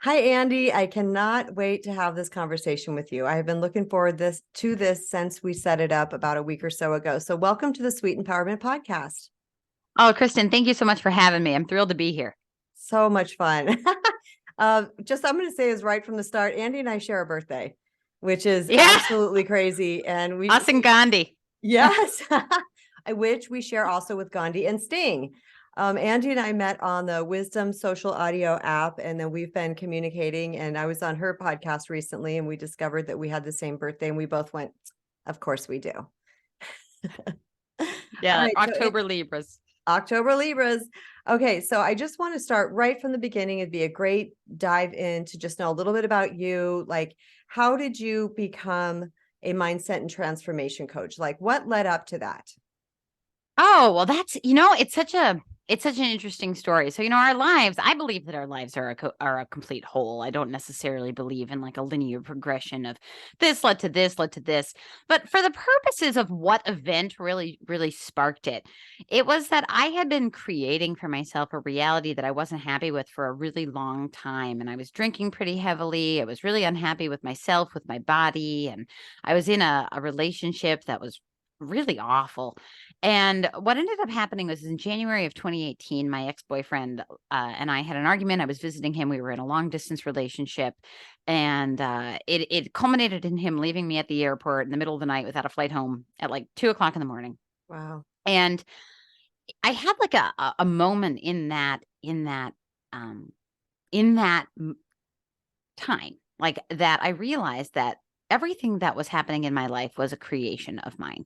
Hi, Andee. I cannot wait to have this conversation with you. I have been looking forward to this since we set it up about a week or so ago. So welcome to the Sweet Empowerment Podcast. Oh, Kristen, thank you so much for having me. I'm thrilled to be here. So much fun. I'm going to say is right from the start, Andee and I share a birthday, which is Yeah, absolutely crazy. And us and Gandhi. yes, which we share also with Gandhi and Sting. Andee and I met on the Wisdom social audio app, and then we've been communicating. And I was on her podcast recently, and we discovered that we had the same birthday, and we both went, "Of course we do." All Yeah, right, so October Libras. October Libras. Okay, so I just want to start right from the beginning. It'd be a great dive in to just know a little bit about you. Like, how did you become a mindset and transformation coach? Like, what led up to that? Oh, well, it's such an interesting story. So, our lives, I believe that our lives are a complete whole. I don't necessarily believe in like a linear progression of this led to this, led to this. But for the purposes of what event really sparked it, it was that I had been creating for myself a reality that I wasn't happy with for a really long time. And I was drinking pretty heavily. I was really unhappy with myself, with my body. And I was in a relationship that was really awful. And what ended up happening was in January of 2018, my ex-boyfriend and I had an argument. I was visiting him. We were in a long distance relationship, and it culminated in him leaving me at the airport in the middle of the night without a flight home at like 2 o'clock in the morning. Wow. And I had like a moment in that time, like that I realized that everything that was happening in my life was a creation of mine.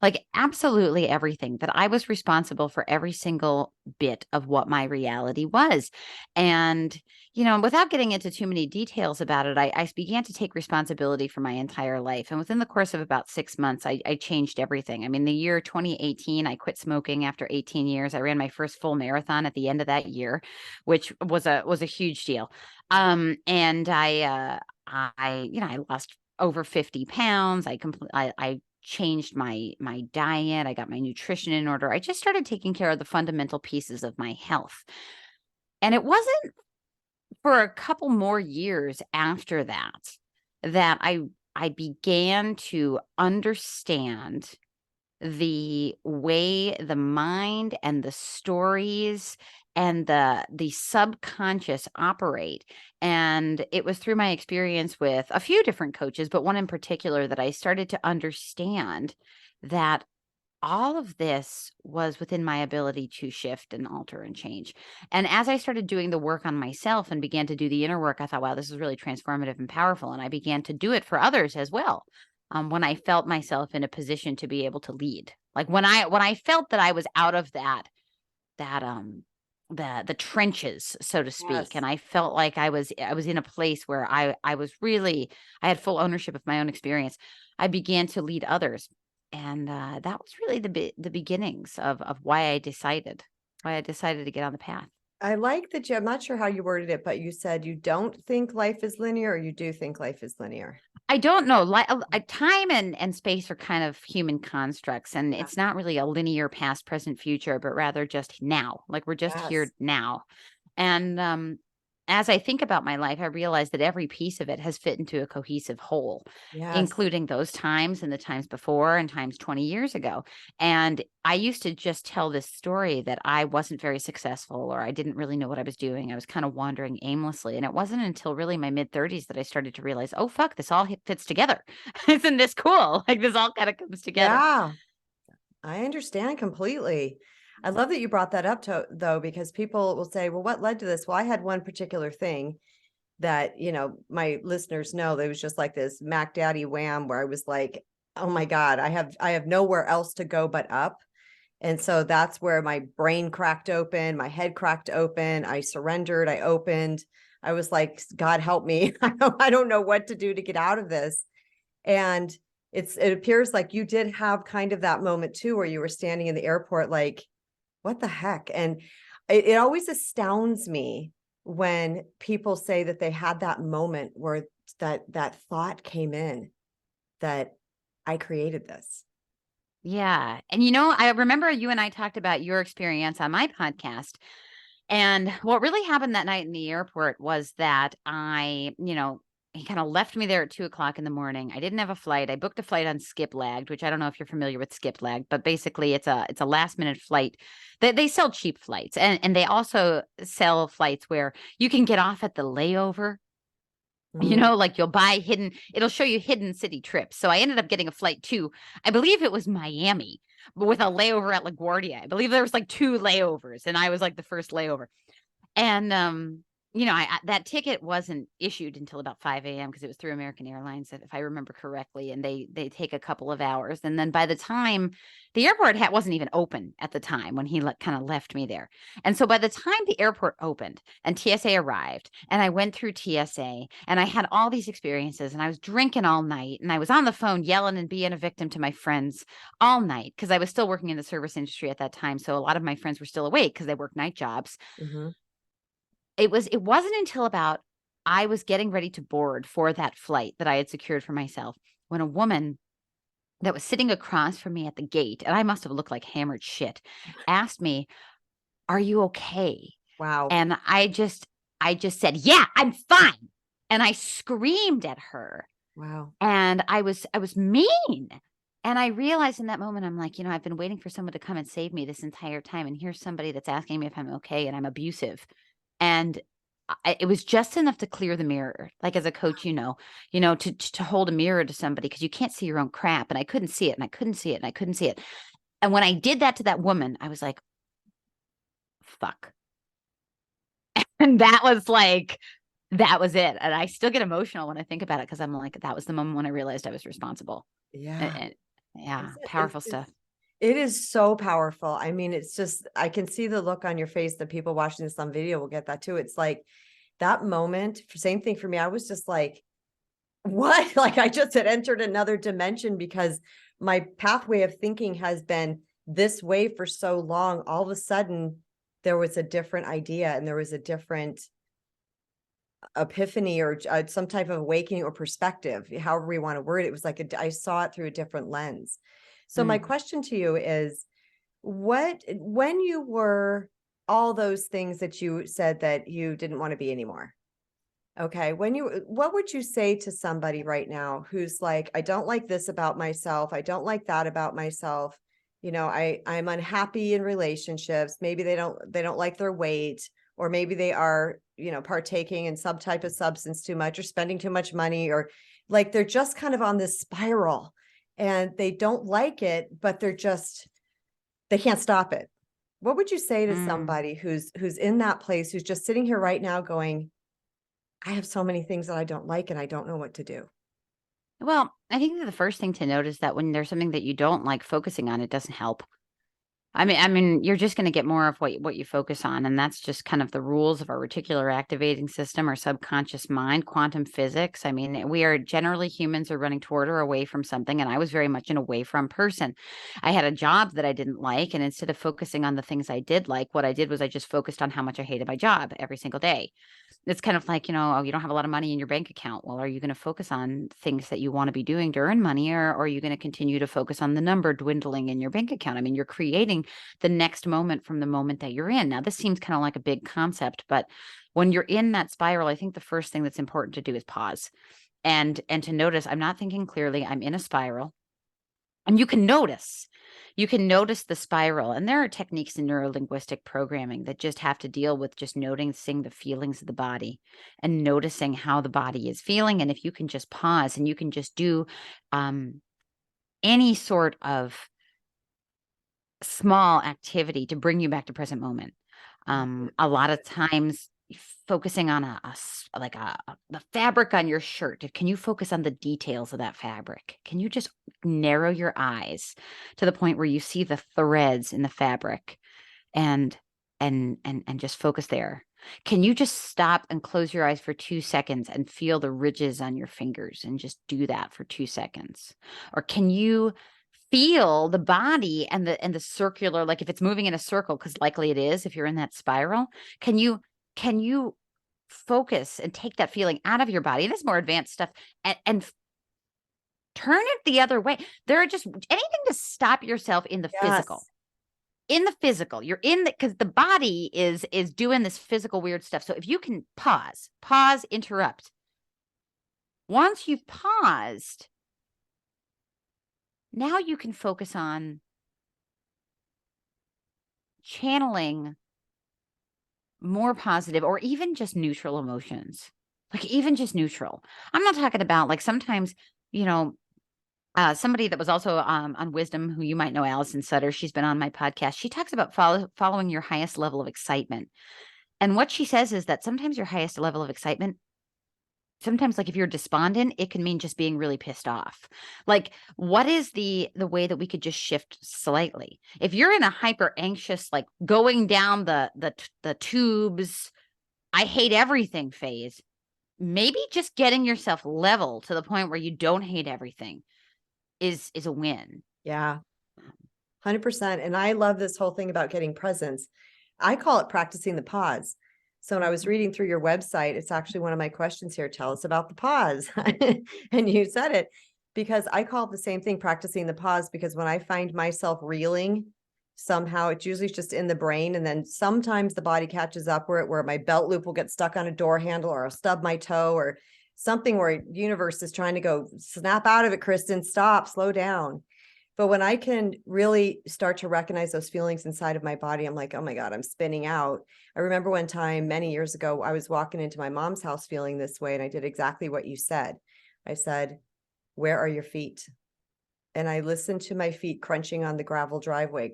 Like absolutely everything, that I was responsible for every single bit of what my reality was. And, without getting into too many details about it, I began to take responsibility for my entire life. And within the course of about 6 months, I changed everything. I mean, the year 2018, I quit smoking after 18 years. I ran my first full marathon at the end of that year, which was a huge deal. And I lost over 50 pounds. I changed my diet. I got my nutrition in order. I just started taking care of the fundamental pieces of my health. And it wasn't for a couple more years after that I began to understand the way the mind and the stories and the subconscious operate. And it was through my experience with a few different coaches, but one in particular, that I started to understand that all of this was within my ability to shift and alter and change. And as I started doing the work on myself and began to do the inner work, I thought, wow, this is really transformative and powerful. And I began to do it for others as well. When I felt myself in a position to be able to lead, like when I felt that I was out of that the trenches, so to speak, Yes. and I felt like I was in a place where I had full ownership of my own experience. I began to lead others, and that was really the beginnings of why I decided to get on the path. I like that I'm not sure how you worded it, but you said you don't think life is linear, or you do think life is linear. I don't know. Time and space are kind of human constructs, and Yeah. it's not really a linear past, present, future, but rather just now. Like we're just Yes. here now. And as I think about my life, I realize that every piece of it has fit into a cohesive whole, Yes. including those times and the times before and times 20 years ago. And I used to just tell this story that I wasn't very successful, or I didn't really know what I was doing. I was kind of wandering aimlessly. And it wasn't until really my mid 30s that I started to realize, oh, fuck, this all fits together. Isn't this cool? Like this all kind of comes together. Yeah. I understand completely. I love that you brought that up though, because people will say, well, what led to this? Well, I had one particular thing that, my listeners know, that was just like this Mac Daddy wham, where I was like, oh my God, I have nowhere else to go but up. And so that's where my brain cracked open, my head cracked open. I surrendered, I opened. I was like, God help me. I don't know what to do to get out of this. And it appears like you did have kind of that moment too, where you were standing in the airport, like, what the heck? And it always astounds me when people say that they had that moment where that thought came in, that I created this. Yeah. And I remember you and I talked about your experience on my podcast. And what really happened that night in the airport was that he kind of left me there at 2 o'clock in the morning. I didn't have a flight. I booked a flight on Skip Lagged, which I don't know if you're familiar with Skip Lagged, but basically it's a last minute flight. They sell cheap flights, and they also sell flights where you can get off at the layover. Mm, Like you'll buy it'll show you hidden city trips. So I ended up getting a flight to, I believe it was Miami, but with a layover at LaGuardia. I believe there was like 2 layovers, and I was like the first layover. And that ticket wasn't issued until about 5 a.m. because it was through American Airlines, if I remember correctly, and they take a couple of hours. And then by the time the airport wasn't even open at the time when he kind of left me there. And so by the time the airport opened and TSA arrived, and I went through TSA, and I had all these experiences, and I was drinking all night, and I was on the phone yelling and being a victim to my friends all night because I was still working in the service industry at that time. So a lot of my friends were still awake because they worked night jobs. mhm. It wasn't until about I was getting ready to board for that flight that I had secured for myself when a woman that was sitting across from me at the gate, and I must have looked like hammered shit, asked me, "Are you okay?" Wow. And I just said, "Yeah, I'm fine." And I screamed at her, Wow. and I was mean. And I realized in that moment, I'm like, I've been waiting for someone to come and save me this entire time, and here's somebody that's asking me if I'm okay, and I'm abusive. And it was just enough to clear the mirror. Like as a coach, to hold a mirror to somebody because you can't see your own crap. And I couldn't see it, and I couldn't see it, and I couldn't see it. And when I did that to that woman, I was like, fuck. And that was it. And I still get emotional when I think about it because I'm like, that was the moment when I realized I was responsible. Yeah. And yeah, It's, powerful stuff. it is so powerful. I mean, it's just, I can see the look on your face that people watching this on video will get that too. It's like that moment, same thing for me. I was just like, what? Like I just had entered another dimension because my pathway of thinking has been this way for so long. All of a sudden, there was a different idea and there was a different epiphany or some type of awakening or perspective, however we want to word it. It was like I saw it through a different lens. So my Mm. question to you is, when you were all those things that you said that you didn't want to be anymore, okay, what would you say to somebody right now who's like, I don't like this about myself, I don't like that about myself, I'm unhappy in relationships, maybe they don't like their weight, or maybe they are, partaking in some type of substance too much or spending too much money, or like they're just kind of on this spiral and they don't like it, but they can't stop it. What would you say to Mm. somebody who's in that place, who's just sitting here right now going, I have so many things that I don't like and I don't know what to do? Well, I think that the first thing to note is that when there's something that you don't like, focusing on it doesn't help. I mean, you're just going to get more of what you focus on, and that's just kind of the rules of our reticular activating system, our subconscious mind, quantum physics. I mean, we are generally humans are running toward or away from something, and I was very much an away from person. I had a job that I didn't like, and instead of focusing on the things I did like, what I did was I just focused on how much I hated my job every single day. It's kind of like, oh, you don't have a lot of money in your bank account. Well, are you going to focus on things that you want to be doing to earn money, or are you going to continue to focus on the number dwindling in your bank account? I mean, you're creating the next moment from the moment that you're in. Now, this seems kind of like a big concept, but when you're in that spiral, I think the first thing that's important to do is pause and to notice I'm not thinking clearly. I'm in a spiral. And you can notice the spiral. And there are techniques in neurolinguistic programming that just have to deal with just noticing the feelings of the body and noticing how the body is feeling. And if you can just pause and you can just do um, any sort of small activity to bring you back to present moment. Love it. A Love lot of it. times focusing on the fabric on your shirt. Can you focus on the details of that fabric? Can you just narrow your eyes to the point where you see the threads in the fabric and and just focus there? Can you just stop and close your eyes for 2 seconds and feel the ridges on your fingers and just do that for 2 seconds? Or can you feel the body and the circular, like if it's moving in a circle, because likely it is if you're in that spiral, can you focus and take that feeling out of your body? And it's more advanced stuff, and turn it the other way. There are just anything to stop yourself in the physical. Yes. in the physical, you're in the, because the body is doing this physical weird stuff. So if you can pause, interrupt. Once you've paused, now you can focus on channeling more positive or even just neutral emotions. Like even just neutral. I'm not talking about like sometimes, you know, somebody that was also on Wisdom, who you might know, Allison Sutter, she's been on my podcast. She talks about following your highest level of excitement. And what she says is that sometimes your highest level of excitement, sometimes like if you're despondent, it can mean just being really pissed off. Like what is the way that we could just shift slightly? If you're in a hyper anxious, like going down the tubes, I hate everything phase, maybe just getting yourself level to the point where you don't hate everything is a win. Yeah, 100%. And I love this whole thing about getting presence. I call it practicing the pause. So when I was reading through your website, it's actually one of my questions here. Tell us about the pause. And you said it, because I call it the same thing, practicing the pause, because when I find myself reeling, somehow it's usually just in the brain. And then sometimes the body catches up where my belt loop will get stuck on a door handle, or I'll stub my toe, or something where universe is trying to go, snap out of it, Kristen, stop, slow down. But when I can really start to recognize those feelings inside of my body, I'm like, oh my God, I'm spinning out. I remember one time many years ago, I was walking into my mom's house feeling this way, and I did exactly what you said. I said, where are your feet? And I listened to my feet crunching on the gravel driveway.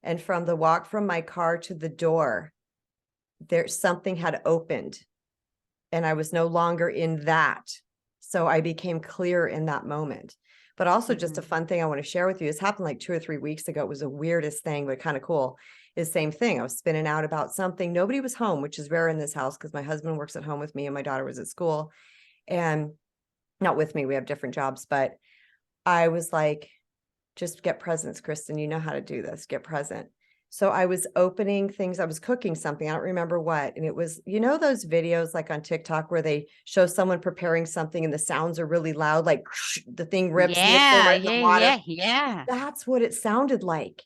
And from the walk from my car to the door, something had opened, and I was no longer in that. So I became clear in that moment. But also just a fun thing I want to share with you. This happened like 2 or 3 weeks ago. It was the weirdest thing, but kind of cool. Is same thing. I was spinning out about something. Nobody was home, which is rare in this house because my husband works at home with me and my daughter was at school. And not with me, we have different jobs. But I was like, just get presents, Kristen. You know how to do this. Get present. So I was opening things. I was cooking something. I don't remember what. And it was, you know, those videos like on TikTok where they show someone preparing something and the sounds are really loud, like the thing rips and they throw Yeah, it in the yeah, water. yeah, yeah. That's what it sounded like.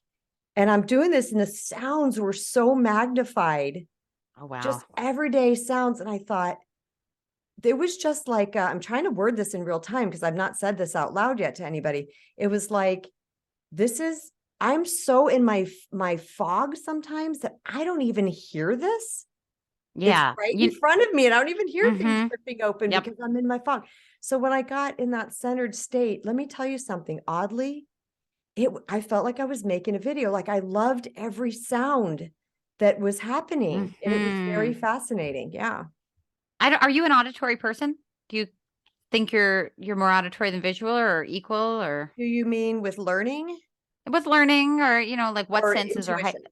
And I'm doing this and the sounds were so magnified, Oh, wow. just everyday sounds. And I thought, it was just like, I'm trying to word this in real time because I've not said this out loud yet to anybody. It was like, I'm so in my fog sometimes that I don't even hear this. It's Yeah. right in front of me and I don't even hear things ripping open Yep. because I'm in my fog. So when I got in that centered state, let me tell you something. Oddly, I felt like I was making a video. Like I loved every sound that was happening. And it was very fascinating. Yeah. Are you an auditory person? Do you think you're more auditory than visual or equal, or Do you mean with learning with learning, or, you know, like what or senses are high? intuition?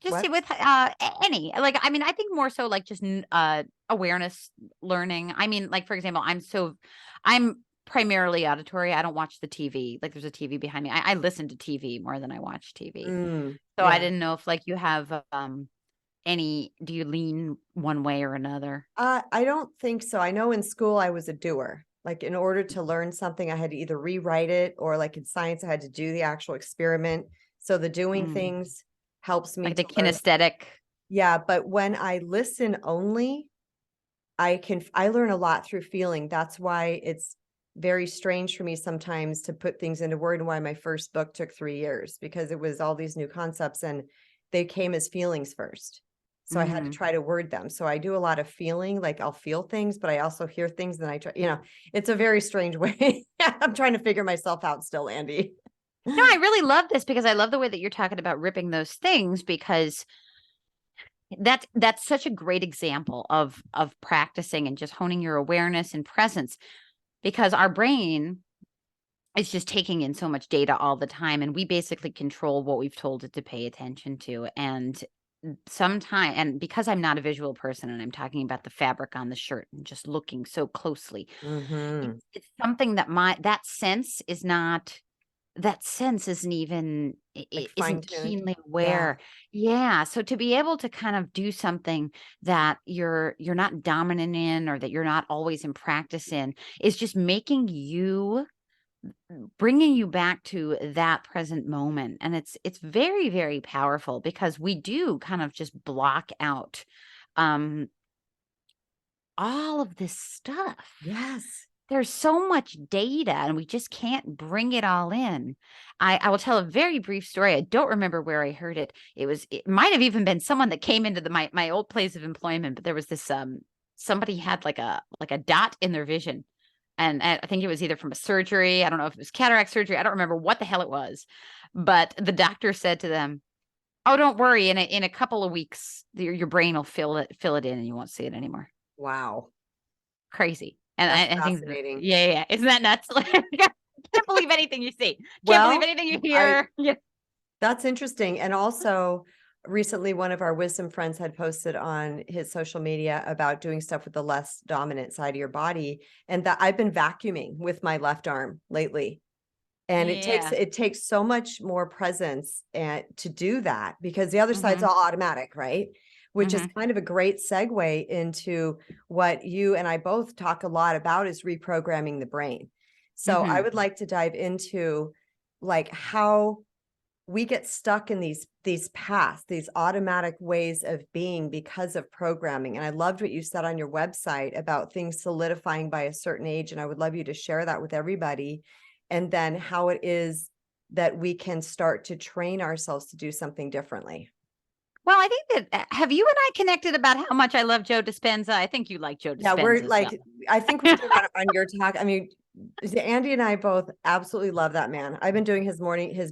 Just What? with any, like, I mean, I think more so like just awareness learning. I mean, like, for example, I'm primarily auditory. I don't watch the TV. Like there's a TV behind me. I listen to TV more than I watch TV. So I Yeah. didn't know if like you have do you lean one way or another? I don't think so. I know in school I was a doer. Like in order to learn something, I had to either rewrite it or like in science, I had to do the actual experiment. So the doing things helps me Like the to learn. kinesthetic. Yeah. But when I listen only, I learn a lot through feeling. That's why it's very strange for me sometimes to put things into word, and why my first book took 3 years, because it was all these new concepts and they came as feelings first. So I had to try to word them. So I do a lot of feeling, like I'll feel things, but I also hear things. And I try, it's a very strange way. I'm trying to figure myself out still, Andee. No, I really love this because I love the way that you're talking about ripping those things, because that's such a great example of practicing and just honing your awareness and presence, because our brain is just taking in so much data all the time, and we basically control what we've told it to pay attention to. And because I'm not a visual person and I'm talking about the fabric on the shirt and just looking so closely, it's something that that sense isn't even Like isn't fine-tuned. keenly Yeah. aware. Yeah. So to be able to kind of do something that you're not dominant in, or that you're not always in practice in, is just making you bringing you back to that present moment. And it's very, very powerful because we do kind of just block out um all of this stuff. Yes. There's so much data and we just can't bring it all in. I will tell a very brief story. I don't remember where I heard it. It might have even been someone that came into my old place of employment, but there was this somebody had like a dot in their vision. And I think it was either from a surgery. I don't know if it was cataract surgery. I don't remember what the hell it was. But the doctor said to them, "Oh, don't worry. In a couple of weeks, your brain will fill it in and you won't see it anymore." Wow. Crazy. And That's I think that, fascinating. yeah. Isn't that nuts? Like, can't believe anything you see. Can't believe Well, anything you I hear. Yeah. that's interesting. And also recently one of our wisdom friends had posted on his social media about doing stuff with the less dominant side of your body. And that I've been vacuuming with my left arm lately. And Yeah. it takes so much more presence and to do that because the other side's Mm-hmm. all automatic, right? Which is Mm-hmm. kind of a great segue into what you and I both talk a lot about is reprogramming the brain. So I Mm-hmm. would like to dive into like how we get stuck in these paths, these automatic ways of being because of programming. And I loved what you said on your website about things solidifying by a certain age. And I would love you to share that with everybody. And then how it is that we can start to train ourselves to do something differently. Well, I think that have you and I connected about how much I love Joe Dispenza? I think you like Joe Yeah, we're Dispenza as well. like, I think we shared on your talk. I mean, Andee and I both absolutely love that man. I've been doing his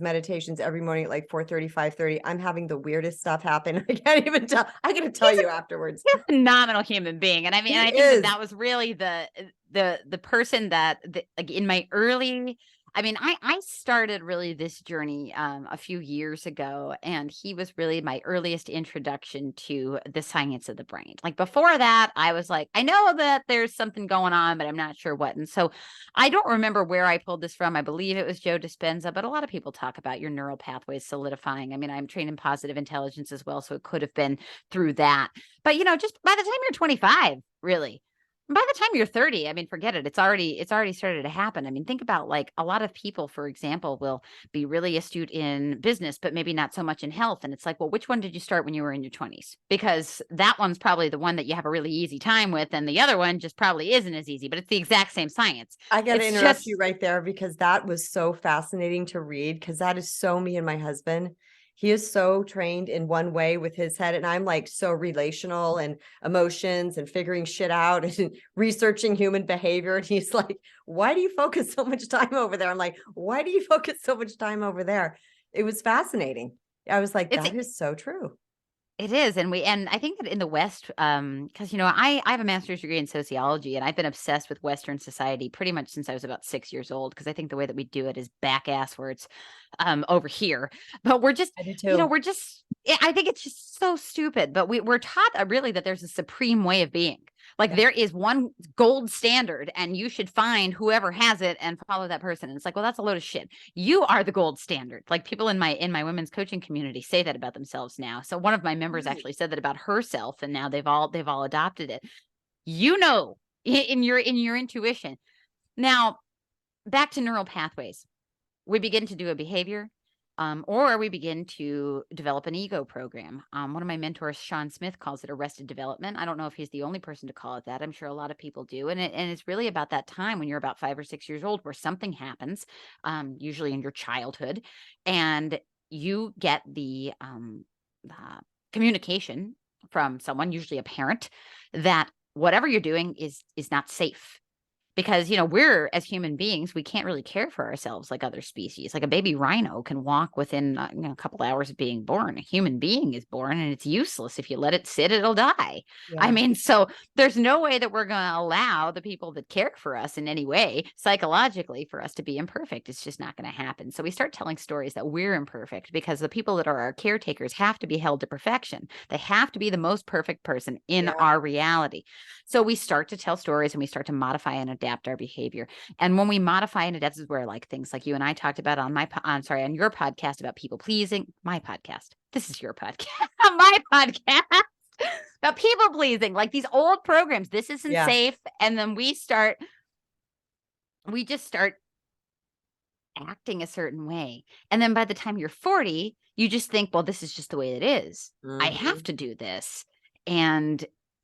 meditations every morning at like 4:30, 5:30. I'm having the weirdest stuff happen. I can't even tell. I gotta tell He's you afterwards. a phenomenal human being, and He I think that is. that was really the person that like in my early. I mean, I started really this journey a few years ago, and he was really my earliest introduction to the science of the brain. Like before that, I was like, I know that there's something going on, but I'm not sure what. And so I don't remember where I pulled this from. I believe it was Joe Dispenza, but a lot of people talk about your neural pathways solidifying. I mean, I'm trained in positive intelligence as well, so it could have been through that. But just by the time you're 25, really, by the time you're 30, I mean, forget it. It's already started to happen. I mean, think about like a lot of people, for example, will be really astute in business, but maybe not so much in health. And it's like, well, which one did you start when you were in your 20s? Because that one's probably the one that you have a really easy time with, and the other one just probably isn't as easy, but it's the exact same science. I got to It's interrupt you just right there because that was so fascinating to read because that is so me and my husband. He is so trained in one way with his head, and I'm like so relational and emotions and figuring shit out and researching human behavior. And he's like, "Why do you focus so much time over there?" I'm like, "Why do you focus so much time over there?" It was fascinating. I was like, it's "That is so true." It is, and I think that in the West, because I have a master's degree in sociology, and I've been obsessed with Western society pretty much since I was about 6 years old. Because I think the way that we do it is back ass where it's over here, but we're just, I do too. I think it's just so stupid. But we're taught really that there's a supreme way of being. Like Yeah. there is one gold standard, and you should find whoever has it and follow that person. And it's like, well, that's a load of shit. You are the gold standard. Like people in my women's coaching community say that about themselves now. So one of my members Right. actually said that about herself, and now they've all adopted it. In your intuition. Now, back to neural pathways. We begin to do a behavior, or we begin to develop an ego program. One of my mentors, Sean Smith, calls it arrested development. I don't know if he's the only person to call it that. I'm sure a lot of people do. And it's really about that time when you're about 5 or 6 years old where something happens, usually in your childhood, and you get the communication from someone, usually a parent, that whatever you're doing is not safe because we're as human beings, we can't really care for ourselves like other species. Like a baby rhino can walk within a couple hours of being born. A human being is born and it's useless. If you let it sit, it'll die. I Yeah. mean, so there's no way that we're going to allow the people that care for us in any way psychologically for us to be imperfect. It's just not going to happen. So we start telling stories that we're imperfect because the people that are our caretakers have to be held to perfection. They have to be the most perfect person in Yeah. our reality. So we start to tell stories and we start to modify and adapt our behavior. And when we modify and adapt, is where like things like you and I talked about on on your podcast about people pleasing, my podcast. This is your podcast, my podcast about people pleasing, like these old programs. This isn't Yeah. safe. And then we just start acting a certain way. And then by the time you're 40, you just think, well, this is just the way it is. I have Mhm. to do this. And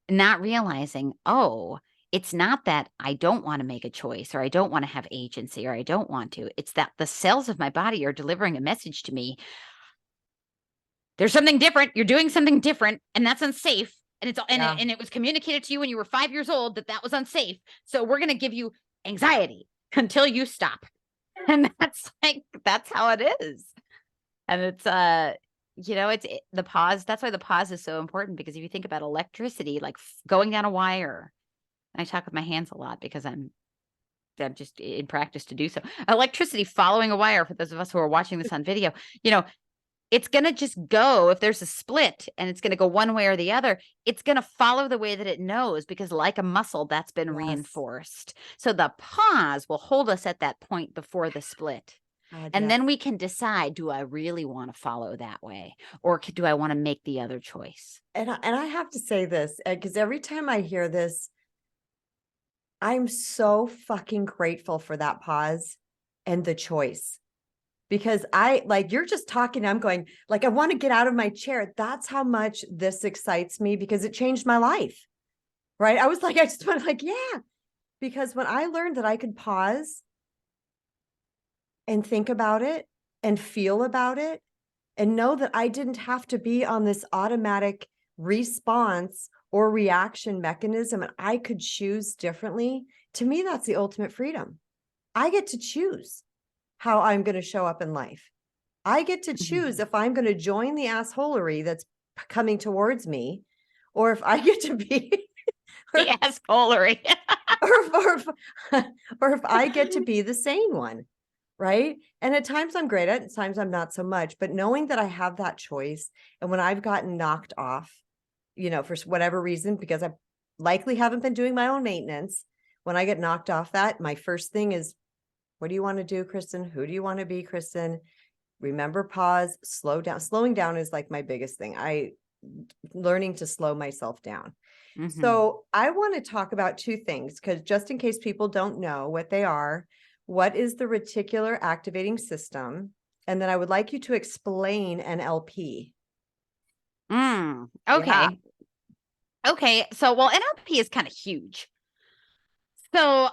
not realizing, oh, it's not that I don't want to make a choice or I don't want to have agency or I don't want to. It's that the cells of my body are delivering a message to me. There's something different. You're doing something different, and that's unsafe. And Yeah. it was communicated to you when you were 5 years old that that was unsafe. So we're going to give you anxiety until you stop. And that's how it is. And it's the pause. That's why the pause is so important, because if you think about electricity, like going down a wire, I talk with my hands a lot because I'm just in practice to do so. Electricity following a wire, for those of us who are watching this on video, you know, it's going to just go, if there's a split and it's going to go one way or the other, it's going to follow the way that it knows, because like a muscle, that's been Yes. reinforced. So the pause will hold us at that point before the split. God, And yeah. then we can decide, do I really want to follow that way? Or do I want to make the other choice? And I have to say this, because every time I hear this, I'm so fucking grateful for that pause and the choice. Because I, like, you're just talking, I'm going, like, I want to get out of my chair. That's how much this excites me, because it changed my life. Right. I was like, I just went like, yeah. Because when I learned that I could pause and think about it and feel about it and know that I didn't have to be on this automatic response or reaction mechanism, and I could choose differently, to me, that's the ultimate freedom. I get to choose how I'm going to show up in life. I get to choose if I'm going to join the assholery that's coming towards me, or if I get to be, or, The assholery. or, if, or if I get to be the sane one. Right. And at times I'm great at times I'm not so much, but knowing that I have that choice. And when I've gotten knocked off, for whatever reason, because I likely haven't been doing my own maintenance, when I get knocked off that, my first thing is, what do you want to do, Kristen? Who do you want to be, Kristen? Remember, pause, slow down. Slowing down is like my biggest thing. Learning to slow myself down. Mm-hmm. So I want to talk about two things, because just in case people don't know what they are, what is the reticular activating system? And then I would like you to explain NLP. Yeah. Okay. Okay. So, well, NLP is kind of huge. So,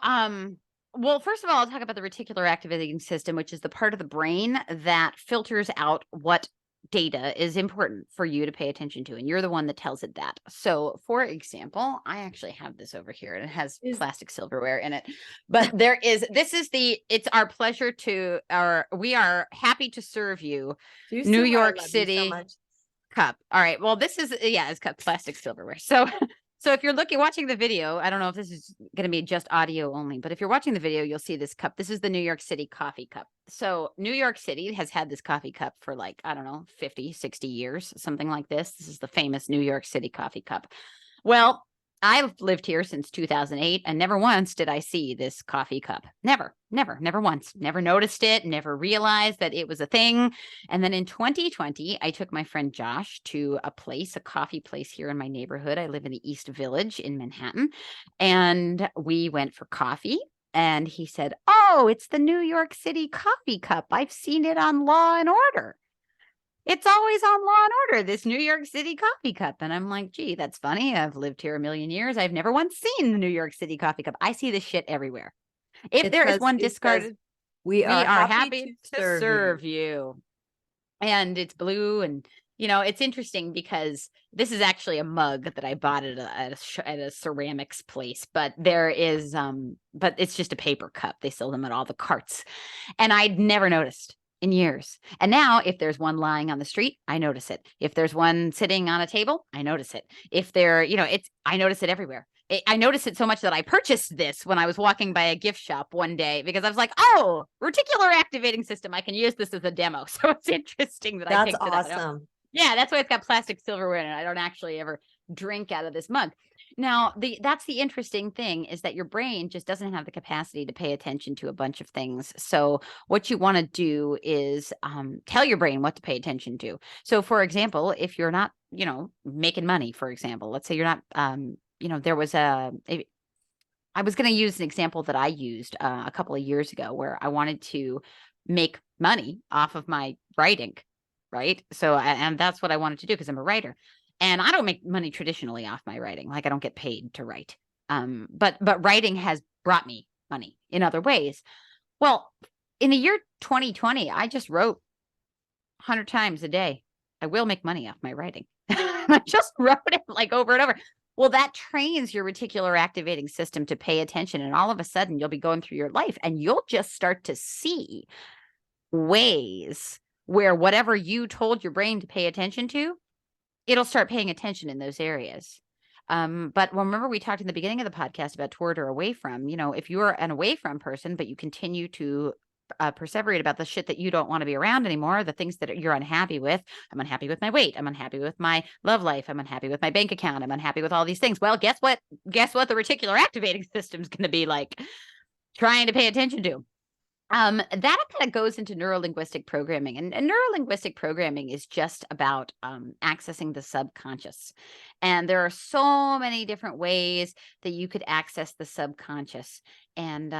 well, first of all, I'll talk about the reticular activating system, which is the part of the brain that filters out what data is important for you to pay attention to. And you're the one that tells it that. So, for example, I actually have this over here and it has Is plastic silverware in it. But it's our pleasure we are happy to serve you, do you New see why I York love you so City much? cup. All right. Well, it's got plastic silverware. So, so if you're watching the video, I don't know if this is going to be just audio only, but if you're watching the video, you'll see this cup. This is the New York City coffee cup. So New York City has had this coffee cup for, like, I don't know, 50, 60 years, something like this. This is the famous New York City coffee cup. Well, I've lived here since 2008, and never once did I see this coffee cup. Never, never, never once. Never noticed it, never realized that it was a thing. And then in 2020, I took my friend Josh to a coffee place here in my neighborhood. I live in the East Village in Manhattan. And we went for coffee. And he said, "Oh, it's the New York City coffee cup. I've seen it on Law and Order. It's always on Law and Order, this New York City coffee cup." And I'm like, gee, that's funny. I've lived here a million years. I've never once seen the New York City coffee cup. I see this shit everywhere. If there is one It says, discarded, we we are are happy happy to to serve you. serve you. And it's blue. And, it's interesting because this is actually a mug that I bought at a ceramics place, but but it's just a paper cup. They sell them at all the carts. And I'd never noticed in years. And now if there's one lying on the street, I notice it. If there's one sitting on a table, I notice it. If I notice it everywhere. I noticed it so much that I purchased this when I was walking by a gift shop one day, because I was like, oh, reticular activating system. I can use this as a demo. So it's interesting that I That's picked it up. awesome. Yeah, that's why it's got plastic silverware in it. I don't actually ever drink out of this mug. Now, that's the interesting thing, is that your brain just doesn't have the capacity to pay attention to a bunch of things. So what you want to do is tell your brain what to pay attention to. So, for example, if you're not, making money, for example, let's say you're not, there was I was going to use an example that I used a couple of years ago, where I wanted to make money off of my writing, right? So, and that's what I wanted to do because I'm a writer, and I don't make money traditionally off my writing. Like I don't get paid to write. But writing has brought me money in other ways. Well, in the year 2020, I just wrote 100 times a day. I will make money off my writing. I just wrote it like over and over. Well, that trains your reticular activating system to pay attention. And all of a sudden, you'll be going through your life and you'll just start to see ways where whatever you told your brain to pay attention to, it'll start paying attention in those areas. But remember, we talked in the beginning of the podcast about toward or away from. If you're an away from person, but you continue to perseverate about the shit that you don't want to be around anymore, the things that you're unhappy with. I'm unhappy with my weight. I'm unhappy with my love life. I'm unhappy with my bank account. I'm unhappy with all these things. Well, guess what? Guess what? The reticular activating system is going to be like trying to pay attention to. That kind of goes into neurolinguistic programming, and neurolinguistic programming is just about accessing the subconscious. And there are so many different ways that you could access the subconscious. And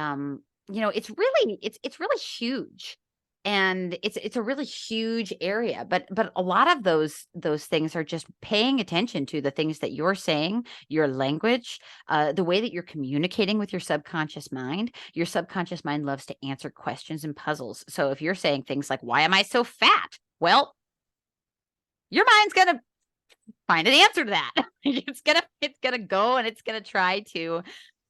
it's really huge. And it's a really huge area, but a lot of those things are just paying attention to the things that you're saying, your language, the way that you're communicating with your subconscious mind. Your subconscious mind loves to answer questions and puzzles. So if you're saying things like, "Why am I so fat?" Well, your mind's gonna find an answer to that. It's gonna go and it's gonna try to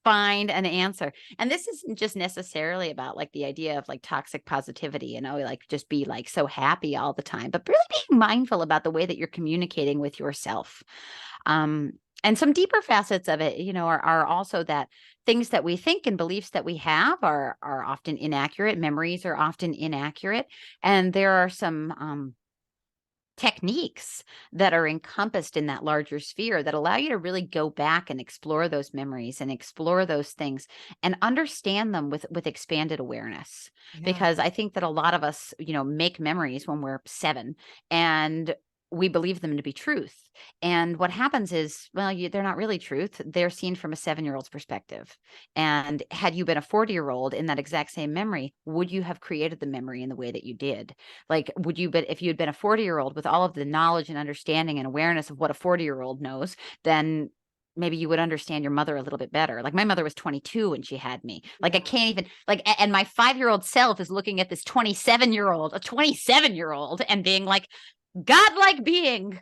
find an answer. And this isn't just necessarily about like the idea of like toxic positivity, like just be like so happy all the time, but really being mindful about the way that you're communicating with yourself. And some deeper facets of it, are also that things that we think and beliefs that we have are often inaccurate. Memories are often inaccurate. And there are some techniques that are encompassed in that larger sphere that allow you to really go back and explore those memories and explore those things and understand them with expanded awareness. Yeah. Because I think that a lot of us, make memories when we're 7 and we believe them to be truth. And what happens is, well, they're not really truth. They're seen from a 7-year-old's perspective. And had you been a 40-year-old in that exact same memory, would you have created the memory in the way that you did? Like, if you had been a 40-year-old with all of the knowledge and understanding and awareness of what a 40-year-old knows, then maybe you would understand your mother a little bit better. Like my mother was 22 when she had me. Like I can't even and my 5-year-old self is looking at this 27-year-old and being like, godlike being.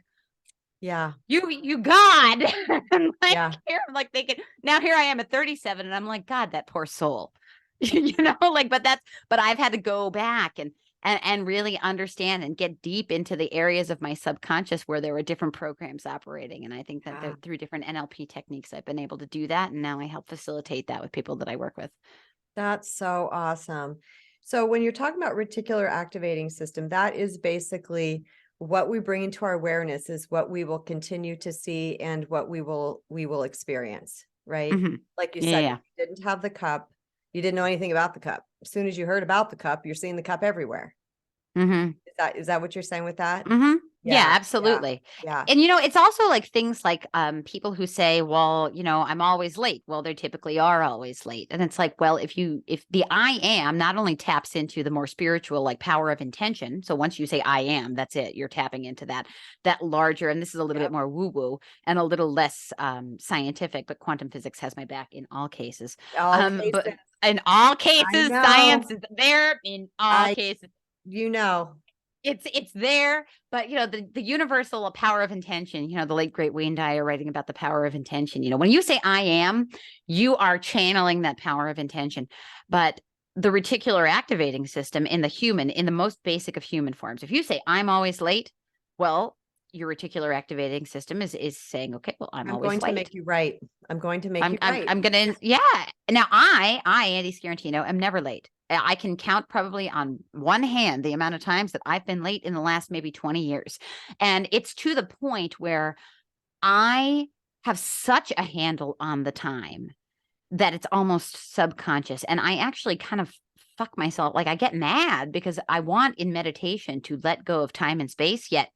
Yeah. You God. I'm like, Yeah. here, I'm like thinking, now here I am at 37 and I'm like, God, that poor soul. But I've had to go back and really understand and get deep into the areas of my subconscious where there were different programs operating. And I think that through different NLP techniques, I've been able to do that. And now I help facilitate that with people that I work with. That's so awesome. So when you're talking about reticular activating system, that is basically what we bring into our awareness is what we will continue to see and what we will experience, right? Mm-hmm. Like you said, you didn't have the cup, you didn't know anything about the cup. As soon as you heard about the cup, you're seeing the cup everywhere. Mm-hmm. Is that what you're saying with that? Mm-hmm. Yeah, absolutely. Yeah. And it's also like things like people who say, well, I'm always late. Well, they typically are always late. And it's like, well, if the I am not only taps into the more spiritual like power of intention. So once you say I am, that's it. You're tapping into that larger, and this is a little bit more woo-woo and a little less scientific, but quantum physics has my back in all cases. But in all cases, science is there in all cases. It's there, but the universal power of intention, the late great Wayne Dyer writing about the power of intention. When you say I am, you are channeling that power of intention. But the reticular activating system in the most basic of human forms, if you say I'm always late, well, your reticular activating system is saying, okay, well, I'm always going late. to make you right. I'm going to make you right. I'm gonna, yeah. Now I, Andee Scarantino, am never late. I can count probably on one hand the amount of times that I've been late in the last maybe 20 years. And it's to the point where I have such a handle on the time that it's almost subconscious. And I actually kind of fuck myself. Like I get mad because I want in meditation to let go of time and space. Yet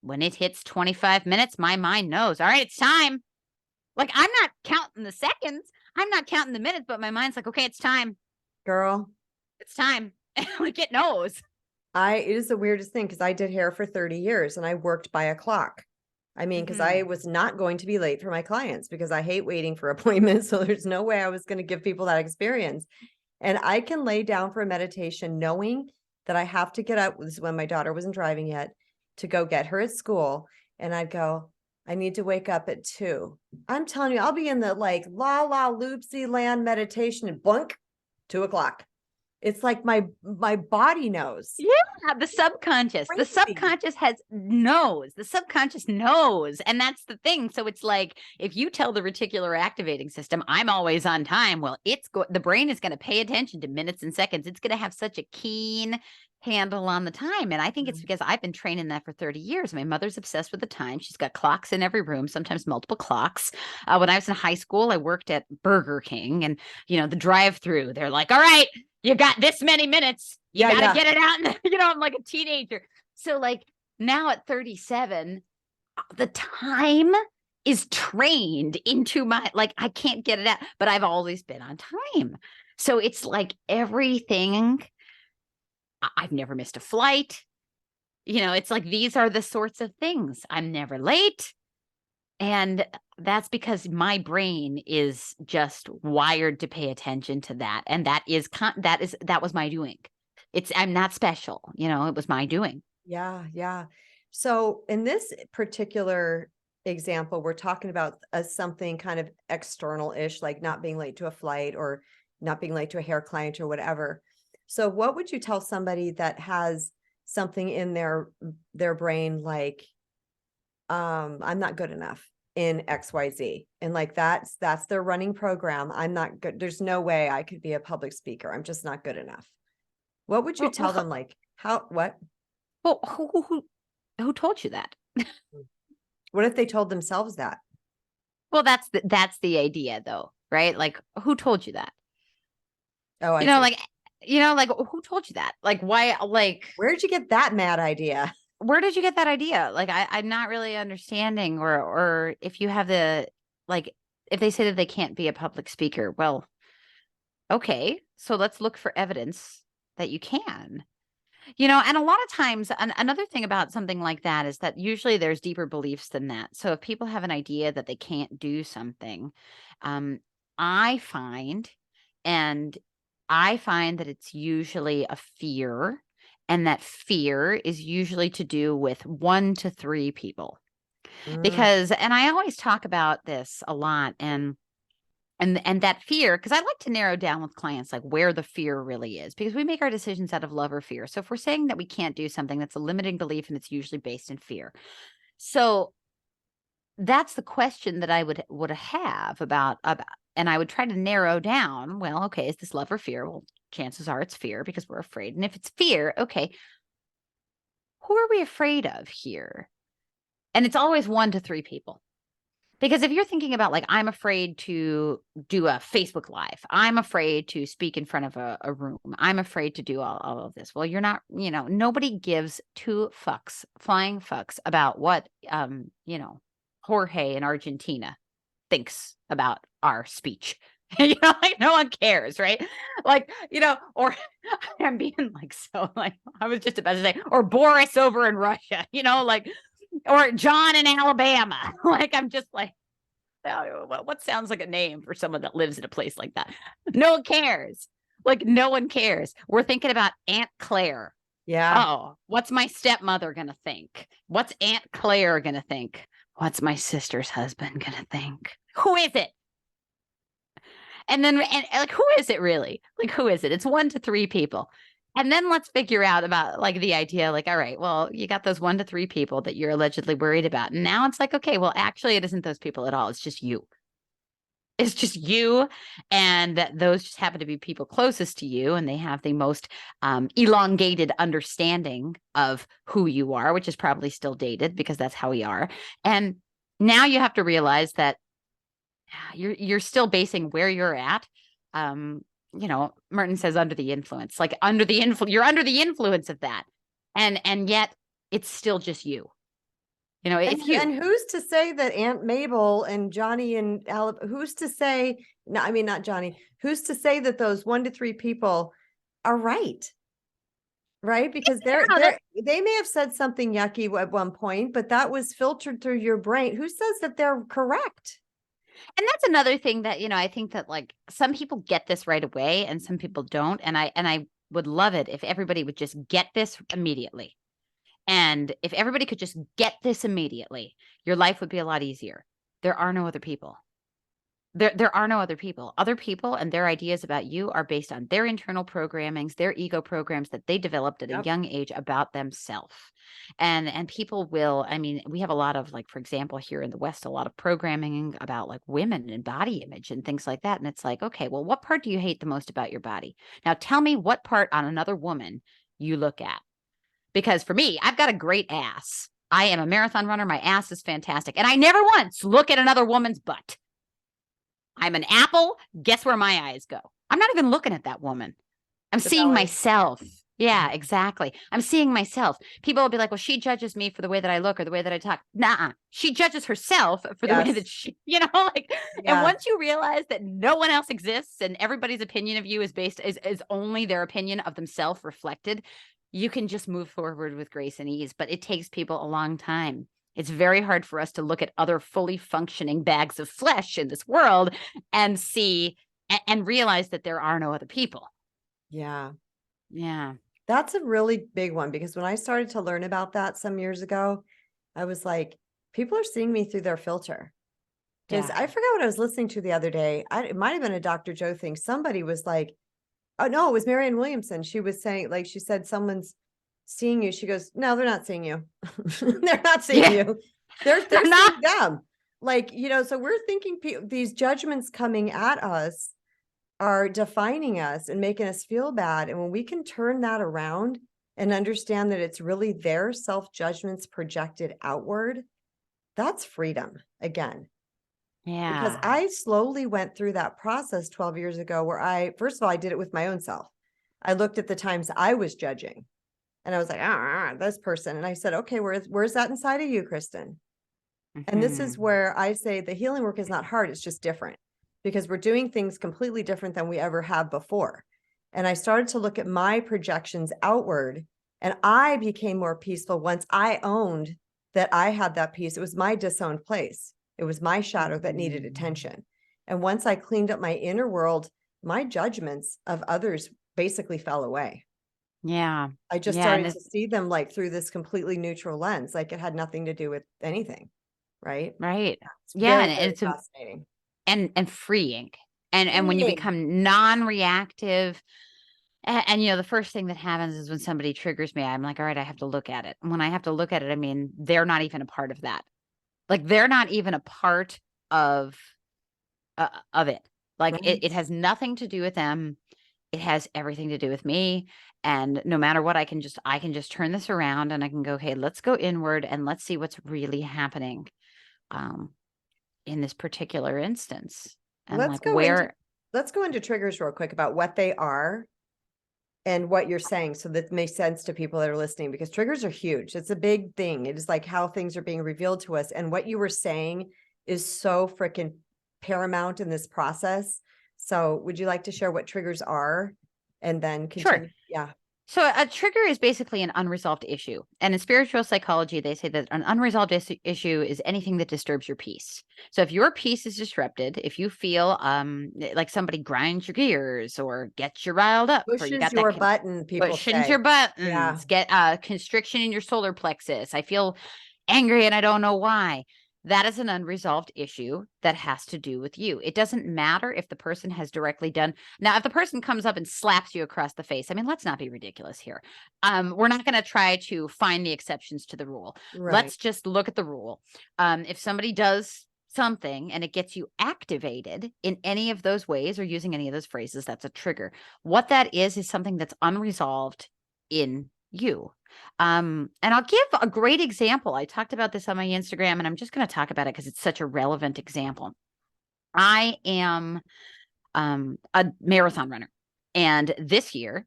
when it hits 25 minutes, my mind knows, all right, it's time. Like I'm not counting the seconds. I'm not counting the minutes, but my mind's like, okay, it's time. Girl. It's time. Like it knows. It is the weirdest thing because I did hair for 30 years and I worked by a clock. I mean, because I was not going to be late for my clients because I hate waiting for appointments. So there's no way I was going to give people that experience. And I can lay down for a meditation knowing that I have to get up. This is when my daughter wasn't driving yet, to go get her at school. And I'd go, I need to wake up at 2. I'm telling you, I'll be in the like la la loopsy land meditation and blunk, 2:00. It's like my body knows. Yeah, the subconscious. Crazy. The subconscious knows. The subconscious knows. And that's the thing. So it's like if you tell the reticular activating system, I'm always on time, well, the brain is going to pay attention to minutes and seconds. It's going to have such a keen handle on the time. And I think it's because I've been trained in that for 30 years. My mother's obsessed with the time. She's got clocks in every room, sometimes multiple clocks. When I was in high school, I worked at Burger King, and the drive-through, they're like, all right, you got this many minutes. You got to get it out. And, I'm like a teenager. So like now at 37, the time is trained into my, like, I can't get it out, but I've always been on time. So it's like everything. I've never missed a flight. It's like, these are the sorts of things. I'm never late. And that's because my brain is just wired to pay attention to that. And that was my doing. I'm not special, it was my doing. Yeah. Yeah. So in this particular example, we're talking about something kind of external-ish, like not being late to a flight or not being late to a hair client or whatever. So what would you tell somebody that has something in their brain like, I'm not good enough in XYZ. And like, that's their running program. I'm not good. There's no way I could be a public speaker. I'm just not good enough. What would you tell them? Like what? Well, who told you that? What if they told themselves that? Well, that's the idea though, right? Like, who told you that? Oh, I see. Like who told you that? Like, why, like, where did you get that mad idea? Where did you get that idea? Like, I'm not really understanding, or if you have like, if they say that they can't be a public speaker, well, okay, so let's look for evidence that you can, and a lot of times, another thing about something like that is that usually there's deeper beliefs than that. So if people have an idea that they can't do something, I find that it's usually a fear. And that fear is usually to do with 1 to 3 people. Because, and I always talk about this a lot, and that fear, because I like to narrow down with clients like where the fear really is, because we make our decisions out of love or fear. So if we're saying that we can't do something, that's a limiting belief, and it's usually based in fear. So that's the question that I would have about, and I would try to narrow down, well, okay, is this love or fear? Well, chances are it's fear because we're afraid. And if it's fear, okay, who are we afraid of here? And it's always 1 to 3 people. Because if you're thinking about like, I'm afraid to do a Facebook Live, I'm afraid to speak in front of a room, I'm afraid to do all of this. Well, you're not, nobody gives 2 flying fucks about what, Jorge in Argentina thinks about our speech. Like no one cares, right? Like, or I'm being like, so like, I was just about to say, or Boris over in Russia, like, or John in Alabama. Like, I'm just like, what sounds like a name for someone that lives in a place like that? No one cares. Like, no one cares. We're thinking about Aunt Claire. Yeah. Oh, what's my stepmother going to think? What's Aunt Claire going to think? What's my sister's husband going to think? Who is it? And then, like, who is it really? Like, who is it? It's 1 to 3 people. And then let's figure out about like the idea, like, all right, well, you got those 1 to 3 people that you're allegedly worried about. And now it's like, okay, well, actually, it isn't those people at all. It's just you. It's just you. And those just happen to be people closest to you. And they have the most elongated understanding of who you are, which is probably still dated because that's how we are. And now you have to realize that you're still basing where you're at. Merton says under the influence, like you're under the influence of that. And yet it's still just you. It's you. And who's to say that Aunt Mabel and Johnny and who's to say, no, I mean, not Johnny, who's to say that those 1 to 3 people are right? right? Because Yeah, they may have said something yucky at one point, but that was filtered through your brain. Who says that they're correct? and that's another thing that, I think that like some people get this right away and some people don't. And I would love it if everybody would just get this immediately. And if everybody could just get this immediately, your life would be a lot easier. There are no other people. There are no other people. Other people and their ideas about you are based on their internal programmings, their ego programs that they developed at a Yep. young age about themselves. And people will, I mean, we have a lot of, like, for example, here in the West, a lot of programming about like women and body image and things like that. And it's like, okay, well, what part do you hate the most about your body? Now tell me what part on another woman you look at. Because for me, I've got a great ass. I am a marathon runner. My ass is fantastic. And I never once look at another woman's butt. I'm an apple. Guess where my eyes go? I'm not even looking at that woman. I'm The seeing belly. myself. Yeah, exactly. I'm seeing myself. People will be like, well, she judges me for the way that I look or the way that I talk. Nah, she judges herself for the way that Yes. she, like, and Yeah. once you realize that no one else exists and everybody's opinion of you is only their opinion of themselves reflected, you can just move forward with grace and ease. But it takes people a long time. It's very hard for us to look at other fully functioning bags of flesh in this world and see and realize that there are no other people. Yeah. Yeah. That's a really big one because when I started to learn about that some years ago, I was like, people are seeing me through their filter. Because Yeah. I forgot what I was listening to the other day. It might have been a Dr. Joe thing. Somebody was like, oh, no, it was Marianne Williamson. She was saying, like, she said, someone's seeing you. She goes, no, they're not seeing you. They're not seeing Yeah. you. They're They're not. seeing them. Like, so we're thinking these judgments coming at us are defining us and making us feel bad. And when we can turn that around and understand that it's really their self judgments projected outward, that's freedom again. Because Yeah. I slowly went through that process 12 years ago where first of all, I did it with my own self. I looked at the times I was judging and I was like, this person. And I said, okay, where's that inside of you, Kristen? And this is Hmm. where I say the healing work is not hard. It's just different because we're doing things completely different than we ever have before. And I started to look at my projections outward and I became more peaceful once I owned that I had that peace. It was my disowned place. It was my shadow that needed attention. And once I cleaned up my inner world, my judgments of others basically fell away. Yeah. I just Yeah. And started to see them like through this completely neutral lens, like it had nothing to do with anything. Right. right. It's Yeah. very, And very it's fascinating. and freeing. And when you Freeing. become non-reactive, and the first thing that happens is when somebody triggers me, I'm like, all right, I have to look at it. And when I have to look at it, I mean, they're not even a part of that. Like they're not even a part of it. Like Right. it has nothing to do with them. It has everything to do with me. And no matter what, I can just turn this around and I can go, hey, let's go inward and let's see what's really happening um in this particular instance. And Let's like go into where let's go into triggers real quick about what they are and what you're saying so that makes sense to people that are listening because triggers are huge. It's a big thing. It is like how things are being revealed to us. And what you were saying is so freaking paramount in this process. So would you like to share what triggers are and then sure. continue? Yeah. So a trigger is basically an unresolved issue. And in spiritual psychology, they say that an unresolved issue is anything that disturbs your peace. So if your peace is disrupted, if you feel like somebody grinds your gears or gets you riled up, or you Pushes got that your button, people cushions your say. Yeah. buttons, get constriction in your solar plexus. I feel angry and I don't know why. That is an unresolved issue that has to do with you. It doesn't matter if the person has directly done. Now, if the person comes up and slaps you across the face, I mean, let's not be ridiculous here. We're not going to try to find the exceptions to the rule. Right. Let's just look at the rule. If somebody does something and it gets you activated in any of those ways or using any of those phrases, that's a trigger. What that is something that's unresolved in you. And I'll give a great example. I talked about this on my Instagram, and I'm just going to talk about it because it's such a relevant example. I am a marathon runner, and this year,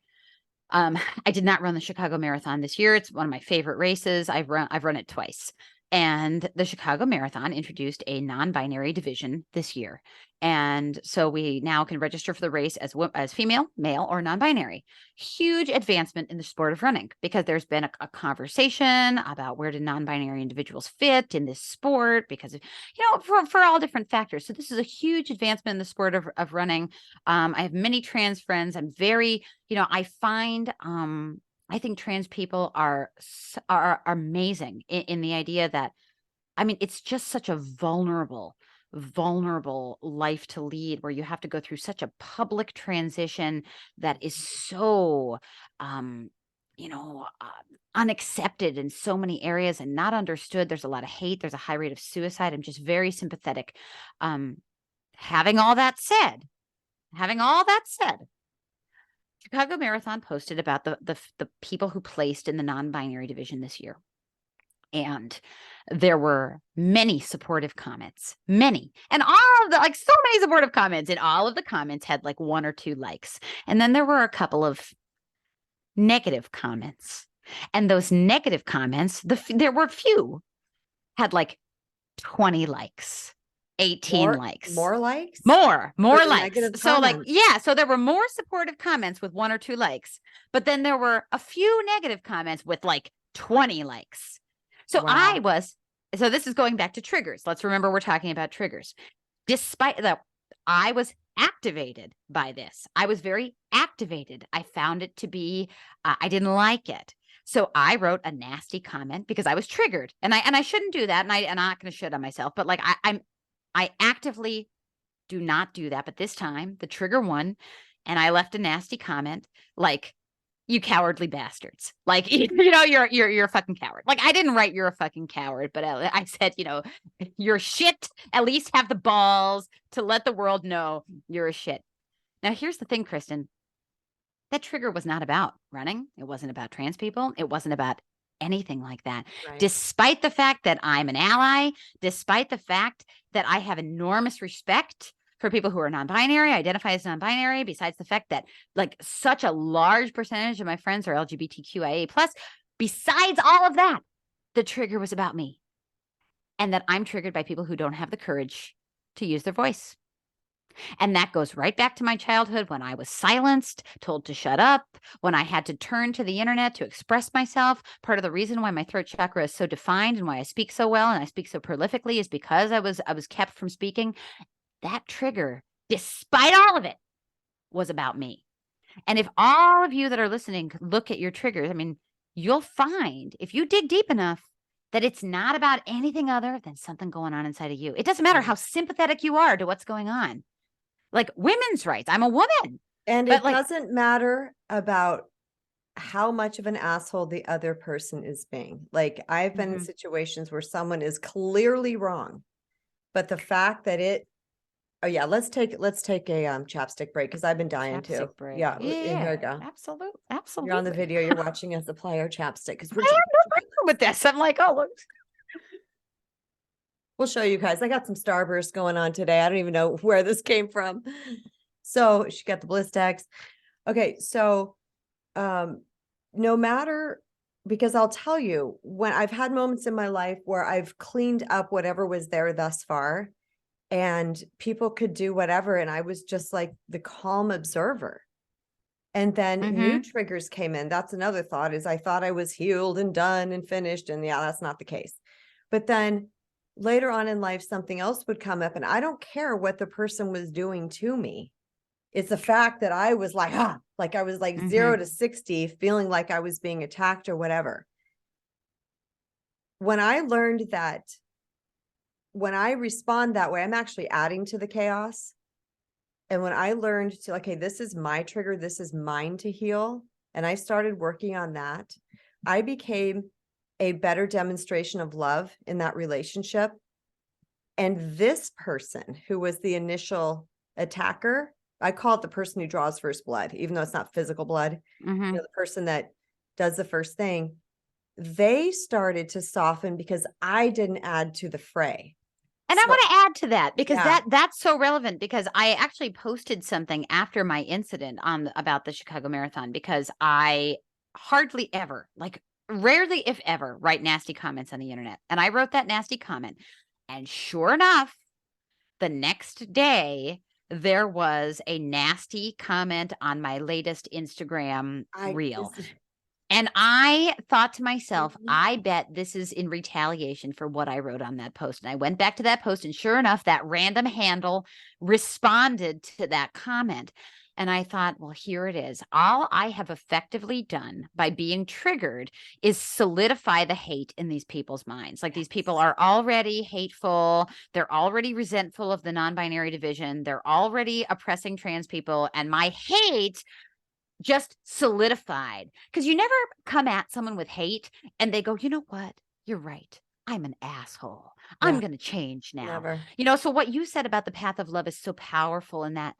I did not run the Chicago Marathon this year. It's one of my favorite races. I've run it twice. And the Chicago Marathon introduced a non-binary division this year. And so we now can register for the race as female, male, or non-binary. Huge advancement in the sport of running, because there's been a conversation about where do non-binary individuals fit in this sport, because, for all different factors. So this is a huge advancement in the sport of running. I have many trans friends. I'm very, I find, I think trans people are amazing in the idea that, I mean, it's just such a vulnerable life to lead, where you have to go through such a public transition that is so, unaccepted in so many areas and not understood. There's a lot of hate. There's a high rate of suicide. I'm just very sympathetic. Having all that said, Chicago Marathon posted about the people who placed in the non-binary division this year. And there were many supportive comments, many. And all of the, so many supportive comments, and all of the comments had 1 or 2 likes. And then there were a couple of negative comments. And those negative comments, there were few, had 20 likes. 18 likes. More likes? More likes. So comments. So there were more supportive comments with 1 or 2 likes, but then there were a few negative comments with 20 likes. So Wow. So this is going back to triggers. Let's remember we're talking about triggers. Despite that, I was activated by this. I was very activated. I found it to be, I didn't like it. So I wrote a nasty comment because I was triggered, and I shouldn't do that. And I'm not going to shit on myself, but I actively do not do that. But this time the trigger won, and I left a nasty comment you cowardly bastards. You're a fucking coward. I didn't write you're a fucking coward, but I said, you're shit. At least have the balls to let the world know you're a shit. Now, here's the thing, Kristen. That trigger was not about running. It wasn't about trans people. It wasn't about anything like that. Right. Despite the fact that I'm an ally, despite the fact that I have enormous respect for people who are non-binary, identify as non-binary, besides the fact that such a large percentage of my friends are LGBTQIA+, besides all of that, the trigger was about me. And that I'm triggered by people who don't have the courage to use their voice. And that goes right back to my childhood, when I was silenced, told to shut up, when I had to turn to the internet to express myself. Part of the reason why my throat chakra is so defined and why I speak so well and I speak so prolifically is because I was kept from speaking. That trigger, despite all of it, was about me. And if all of you that are listening look at your triggers, I mean, you'll find, if you dig deep enough, that it's not about anything other than something going on inside of you. It doesn't matter how sympathetic you are to what's going on. Women's rights. I'm a woman. And it doesn't matter about how much of an asshole the other person is being. I've been in situations where someone is clearly wrong, but the fact that oh yeah, let's take a chapstick break, because I've been dying too. Break. Yeah, yeah, here we go. Absolutely. You're on the video. You're watching us apply our chapstick, because I have no problem with this. I'm oh, look. We'll show you guys. I got some Starburst going on today. I don't even know where this came from. So she got the Blistex. Okay, so no matter, because I'll tell you, when I've had moments in my life where I've cleaned up whatever was there thus far, and people could do whatever, and I was just the calm observer. And then new triggers came in. That's another thought, is I thought I was healed and done and finished, and yeah, that's not the case. But then later on in life, something else would come up, and I don't care what the person was doing to me. It's the fact that I was I was 0 to 60, feeling like I was being attacked or whatever. When I learned that when I respond that way, I'm actually adding to the chaos. And when I learned to, okay, this is my trigger, this is mine to heal, and I started working on that, I became a better demonstration of love in that relationship. And this person who was the initial attacker, I call it the person who draws first blood, even though it's not physical blood, the person that does the first thing, they started to soften because I didn't add to the fray. And I want to add to that, because that's so relevant, because I actually posted something after my incident about the Chicago Marathon, because I hardly ever, rarely, if ever, write nasty comments on the internet. And I wrote that nasty comment. And sure enough, the next day, there was a nasty comment on my latest Instagram reel. And I thought to myself, I bet this is in retaliation for what I wrote on that post. And I went back to that post, and sure enough, that random handle responded to that comment. And I thought, well, here it is. All I have effectively done by being triggered is solidify the hate in these people's minds. Like, these people are already hateful. They're already resentful of the non-binary division. They're already oppressing trans people. And my hate just solidified, because you never come at someone with hate and they go, you know what? You're right. I'm an asshole. I'm going to change now. Never. So what you said about the path of love is so powerful in that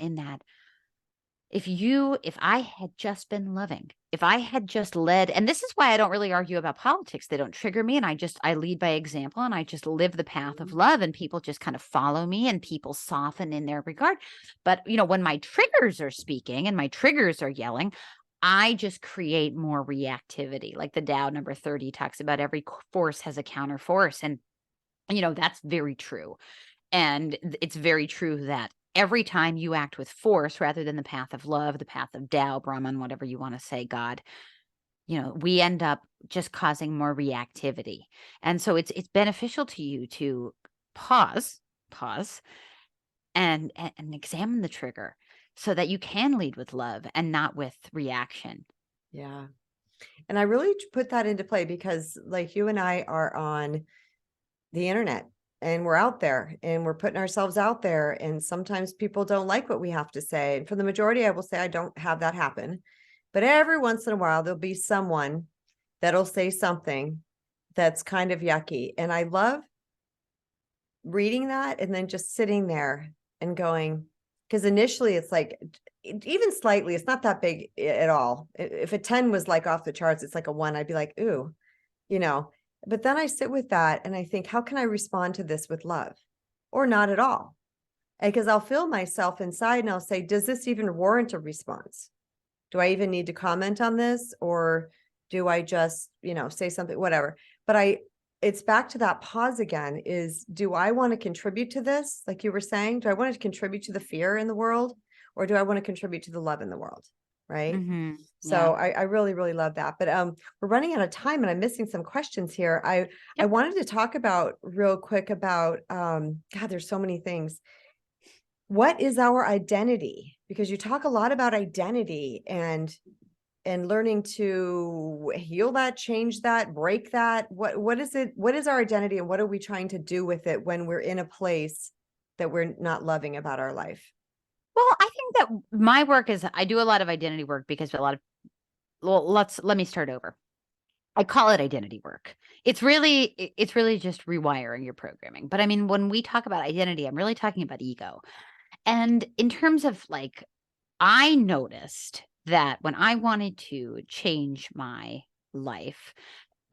if I had just been loving, if I had just led, and this is why I don't really argue about politics. They don't trigger me. And I lead by example, and I just live the path of love, and people just kind of follow me, and people soften in their regard. But, when my triggers are speaking and my triggers are yelling, I just create more reactivity. Like the Tao number 30 talks about, every force has a counter force. And, that's very true. And it's very true that every time you act with force rather than the path of love, the path of Tao, Brahman, whatever you want to say, God, we end up just causing more reactivity. And so it's beneficial to you to pause and examine the trigger so that you can lead with love and not with reaction. Yeah. And I really put that into play because, like, you and I are on the internet, and we're out there, and we're putting ourselves out there. And sometimes people don't like what we have to say. And for the majority, I will say I don't have that happen. But every once in a while, there'll be someone that'll say something that's kind of yucky. And I love reading that and then just sitting there and going, because initially it's like, even slightly, it's not that big at all. If a 10 was like off the charts, it's like a 1, I'd be like, ooh, but then I sit with that and I think, how can I respond to this with love, or not at all? Because I'll feel myself inside and I'll say, does this even warrant a response? Do I even need to comment on this? Or do I just, say something, whatever? But it's back to that pause again, is, do I want to contribute to this? Like you were saying, do I want to contribute to the fear in the world, or do I want to contribute to the love in the world? Right. Mm-hmm. So I really, really love that. But we're running out of time and I'm missing some questions here. I wanted to talk about real quick about, God, there's so many things. What is our identity? Because you talk a lot about identity and learning to heal that, change that, break that. What is it? What is our identity, and what are we trying to do with it when we're in a place that we're not loving about our life? Well, I think that my work is, I do a lot of identity work because let me start over. I call it identity work. It's really just rewiring your programming. But I mean, when we talk about identity, I'm really talking about ego. And in terms of, like, I noticed that when I wanted to change my life,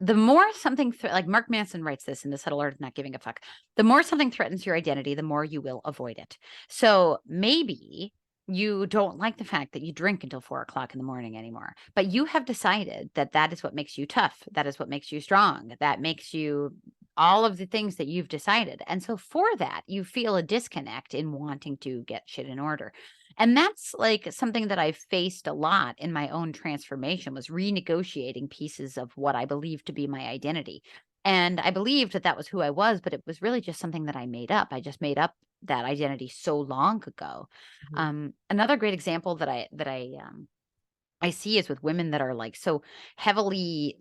the more something, like Mark Manson writes this in The Subtle Art of Not Giving a Fuck, the more something threatens your identity, the more you will avoid it. So maybe you don't like the fact that you drink until 4:00 in the morning anymore, but you have decided that that is what makes you tough. That is what makes you strong. That makes you all of the things that you've decided. And so for that, you feel a disconnect in wanting to get shit in order. And that's like something that I've faced a lot in my own transformation, was renegotiating pieces of what I believed to be my identity. And I believed that that was who I was, but it was really just something that I made up. I just made up that identity so long ago. Another great example that I see is with women that are like so heavily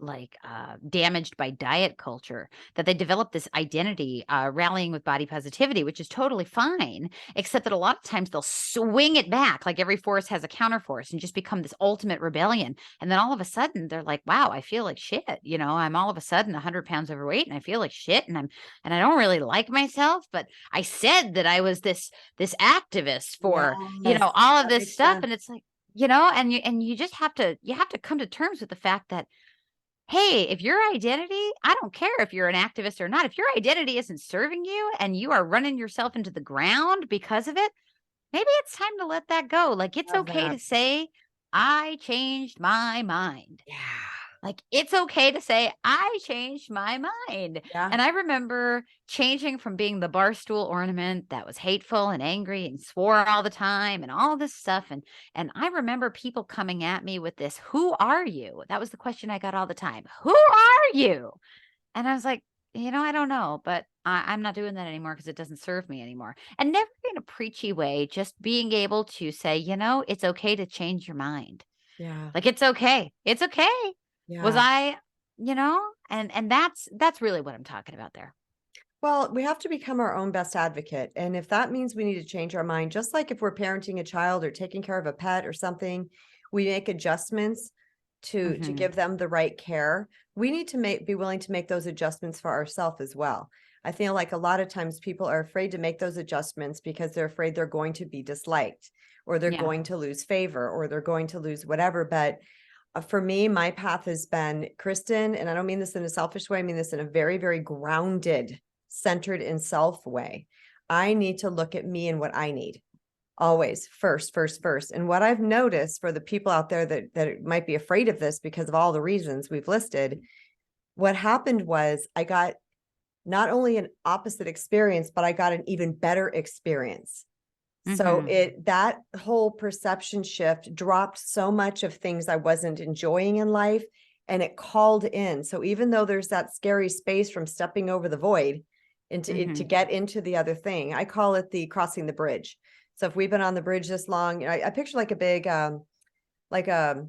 damaged by diet culture that they develop this identity rallying with body positivity, which is totally fine, except that a lot of times they'll swing it back, like every force has a counterforce, and just become this ultimate rebellion. And then all of a sudden they're like, wow, I feel like shit. I'm all of a sudden 100 pounds overweight and I feel like shit, and I don't really like myself, but I said that I was this activist for, all of this stuff. And it's like, and you just have to come to terms with the fact that, hey, if your identity, I don't care if you're an activist or not, if your identity isn't serving you and you are running yourself into the ground because of it, maybe it's time to let that go. Like, it's okay to say, I changed my mind. Yeah. Like, it's okay to say, I changed my mind. Yeah. And I remember changing from being the barstool ornament that was hateful and angry and swore all the time and all this stuff. And I remember people coming at me with this, who are you? That was the question I got all the time. Who are you? And I was like, I don't know, but I'm not doing that anymore because it doesn't serve me anymore. And never in a preachy way, just being able to say, it's okay to change your mind. Yeah. Like, it's okay. It's okay. Was Yeah. I, and that's really what I'm talking about there. Well, we have to become our own best advocate. And if that means we need to change our mind, just like if we're parenting a child or taking care of a pet or something, we make adjustments to Mhm. give them the right care. We need to be willing to make those adjustments for ourselves as well. I feel like a lot of times people are afraid to make those adjustments because they're afraid they're going to be disliked or they're Yeah. going to lose favor or they're going to lose whatever. But for me, my path has been Kristen, and I don't mean this in a selfish way. I mean this in a very, very grounded, centered in self way. I need to look at me and what I need always first, first, first. And what I've noticed for the people out there that might be afraid of this because of all the reasons we've listed, what happened was I got not only an opposite experience, but I got an even better experience. So Mhm. that whole perception shift dropped so much of things I wasn't enjoying in life, and it called in. So even though there's that scary space from stepping over the void into it to Mhm. get into the other thing, I call it the crossing the bridge. So if we've been on the bridge this long, I picture like a big like a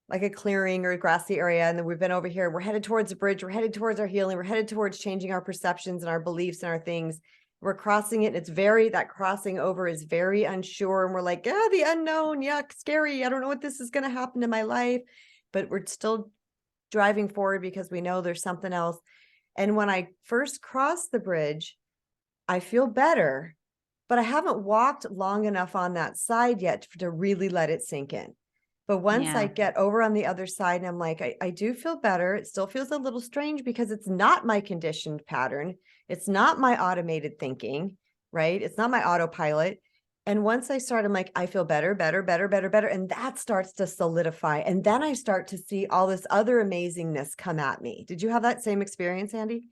like a clearing or a grassy area, and then we've been over here, we're headed towards the bridge, we're headed towards our healing, we're headed towards changing our perceptions and our beliefs and our things. We're crossing it, and it's very, that crossing over is very unsure, and we're like, the unknown, yuck, scary, I don't know what this is going to happen to my life, but we're still driving forward because we know there's something else. And when I first crossed the bridge, I feel better, but I haven't walked long enough on that side yet to really let it sink in. But once I Yeah. get over on the other side and I'm like, I do feel better. It still feels a little strange because it's not my conditioned pattern. It's not my automated thinking, right? It's not my autopilot. And once I start, I'm like, I feel better, better, better, better, better. And that starts to solidify. And then I start to see all this other amazingness come at me. Did you have that same experience, Andee?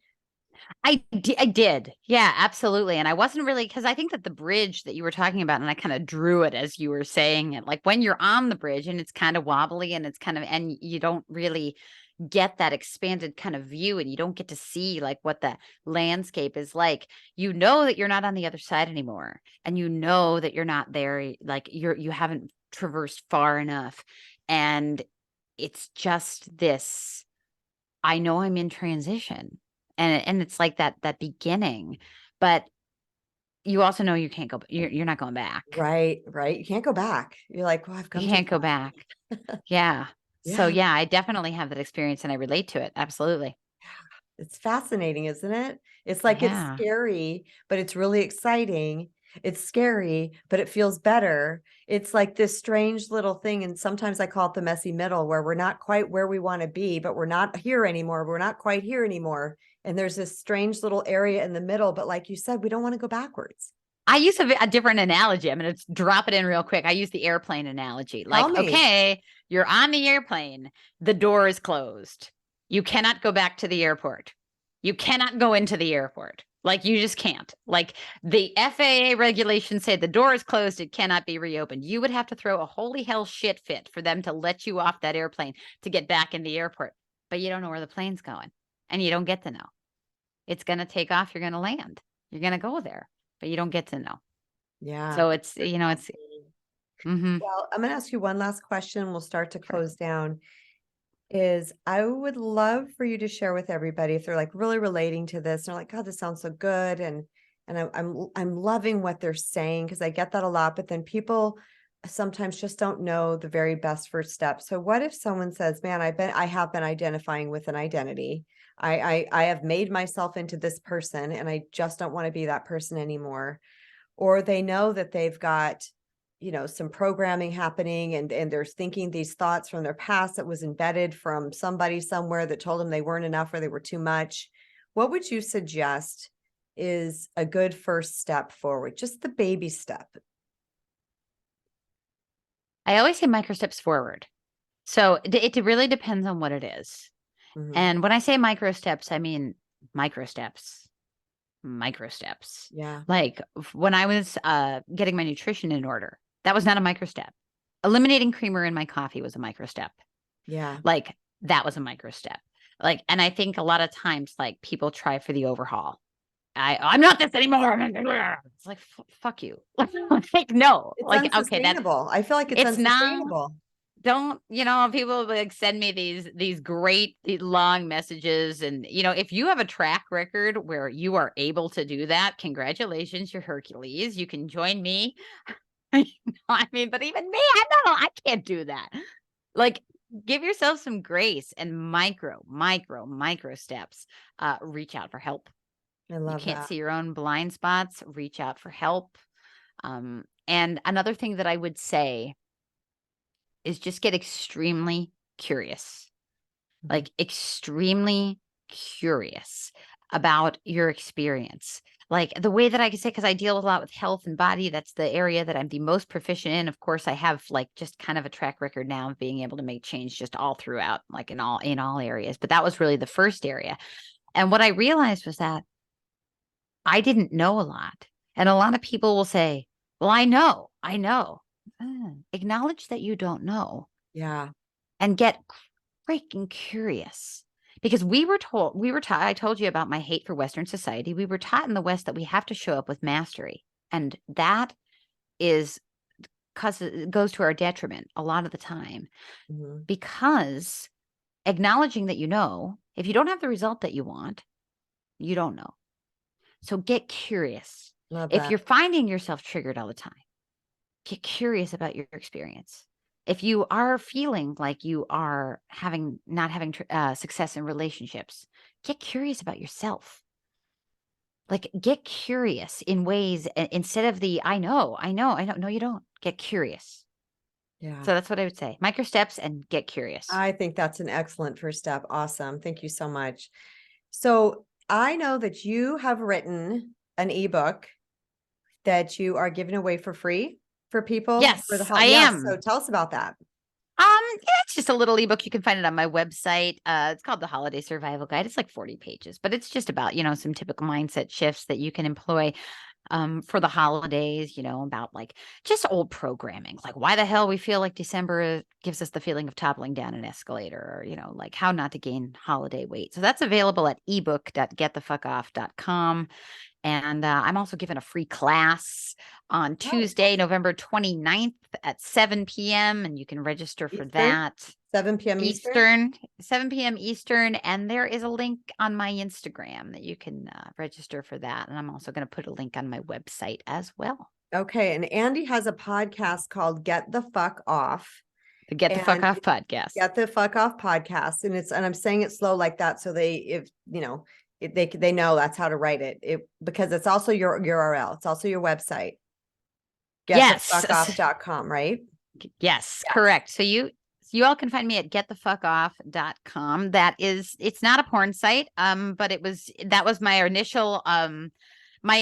I did. Yeah, absolutely. And I wasn't really, because I think that the bridge that you were talking about, and I kind of drew it as you were saying it, like when you're on the bridge and it's kind of wobbly and it's kind of, and you don't really get that expanded kind of view and you don't get to see like what the landscape is like, that you're not on the other side anymore. And that you're not there, like you haven't traversed far enough. And it's just this, I know I'm in transition, and it's like that beginning, but you also know you can't go, you're not going back. Right, right. You can't go back. You're like, well, I've You come too can't go far. back. Yeah. So Yeah. yeah, I definitely have that experience and I relate to it. Absolutely. It's fascinating, isn't it? It's like it's Yeah. scary, but it's really exciting. It's scary, but it feels better. It's like this strange little thing. And sometimes I call it the messy middle where we're not quite where we want to be, but we're not here anymore. We're not quite here anymore. And there's this strange little area in the middle. But like you said, we don't want to go backwards. I use a different analogy. I'm going to drop it in real quick. I use the airplane analogy. Tell Like, me. okay, you're on the airplane, the door is closed. You cannot go back to the airport. You cannot go into the airport. Like, you just can't. Like, the FAA regulations say the door is closed, it cannot be reopened. You would have to throw a holy hell shit fit for them to let you off that airplane to get back in the airport. But you don't know where the plane's going, and you don't get to know. It's going to take off, you're going to land, you're going to go there, but you don't get to know. Yeah. So it's, it's, mm-hmm. Well, I'm going to ask you one last question. We'll start to Sure. close down. Is I would love for you to share with everybody if they're like really relating to this and they're like, God, this sounds so good. And I'm loving what they're saying because I get that a lot. But then people sometimes just don't know the very best first step. So what if someone says, man, I have been identifying with an identity. I have made myself into this person and I just don't want to be that person anymore. Or they know that they've got some programming happening and they're thinking these thoughts from their past that was embedded from somebody somewhere that told them they weren't enough or they were too much. What would you suggest is a good first step forward, just the baby step? I always say micro steps forward. So it really depends on what it is. Mhm. And when I say micro steps, I mean micro steps, micro steps. Yeah. Like when I was getting my nutrition in order, that was not a micro step. Eliminating creamer in my coffee was a micro step. Yeah. Like that was a micro step. Like, and I think a lot of times, like people try for the overhaul. I'm not this anymore. It's like, fuck you. Like, no, It's like, okay, that's, unsustainable. I feel like it's it's not, unsustainable. don't, people like send me these great long messages. And, if you have a track record where you are able to do that, congratulations, you're Hercules. You can join me. I mean, but even me, I can't do that. Like, give yourself some grace and micro steps. Reach out for help. I You love can't that. see your own blind spots, reach out for help. And another thing that I would say is just get extremely curious, Mhm. like extremely curious about your experience. Like the way that I can say, because I deal a lot with health and body, that's the area that I'm the most proficient in. Of course, I have like just kind of a track record now of being able to make change just all throughout, like in all areas. But that was really the first area. And what I realized was that I didn't know a lot. And a lot of people will say, well, I know, I know. Acknowledge that you don't know Yeah. and get freaking curious. Because we were taught, I told you about my hate for Western society. We were taught in the West that we have to show up with mastery. And that is because it goes to our detriment a lot of the time. Mhm. Because acknowledging that if you don't have the result that you want, you don't know. So get curious. Love If that. you're finding yourself triggered all the time, get curious about your experience. If you are feeling like you are not having success in relationships, get curious about yourself. Like get curious in ways instead of the I know, I know, I don't. No, you don't. Get curious. Yeah. So that's what I would say. Micro steps and get curious. I think that's an excellent first step. Awesome. Thank you so much. So I know that you have written an ebook that you are giving away for free for people for the Yes, whole. I Yes. So am. tell us about that. Yeah, it's just a little ebook. You can find it on my website. It's called The Holiday Survival Guide. It's like 40 pages, but it's just about, some typical mindset shifts that you can employ for the holidays, about like just old programming, like why the hell we feel like December gives us the feeling of toppling down an escalator, or, like how not to gain holiday weight. So that's available at ebook.getthefuckoff.com. And I'm also giving a free class on Oh, Tuesday, November 29th at 7 p.m. And you can register for Eastern, that. 7 p.m. Eastern. Eastern, 7 p.m. Eastern. And there is a link on my Instagram that you can register for that. And I'm also going to put a link on my website as well. Okay. And Andee has a podcast called Get the Fuck Off. The Get the Fuck And Off podcast. Get the Fuck Off podcast. And I'm saying it slow like that. So they know that's how to write it, because it's also your URL. It's also your website. Yes. Getthefuckoff.com, right? Yes, Yes. correct. So you all can find me at getthefuckoff.com. It's not a porn site. But that was my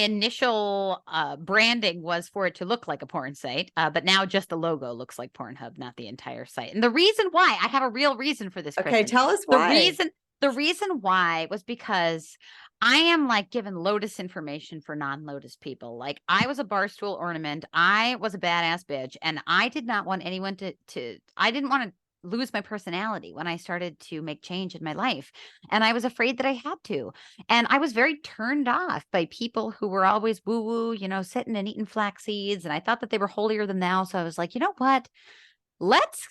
initial branding was for it to look like a porn site. But now just the logo looks like Pornhub, not the entire site. And the reason why, I have a real reason for this, Okay, Kristen. tell us The why. reason why was because I am like given Lotus information for non-Lotus people. Like I was a barstool ornament. I was a badass bitch, and I did not want anyone I didn't want to lose my personality when I started to make change in my life. And I was afraid that I had to. And I was very turned off by people who were always woo-woo, sitting and eating flax seeds. And I thought that they were holier than thou. So I was like, you know what? Let's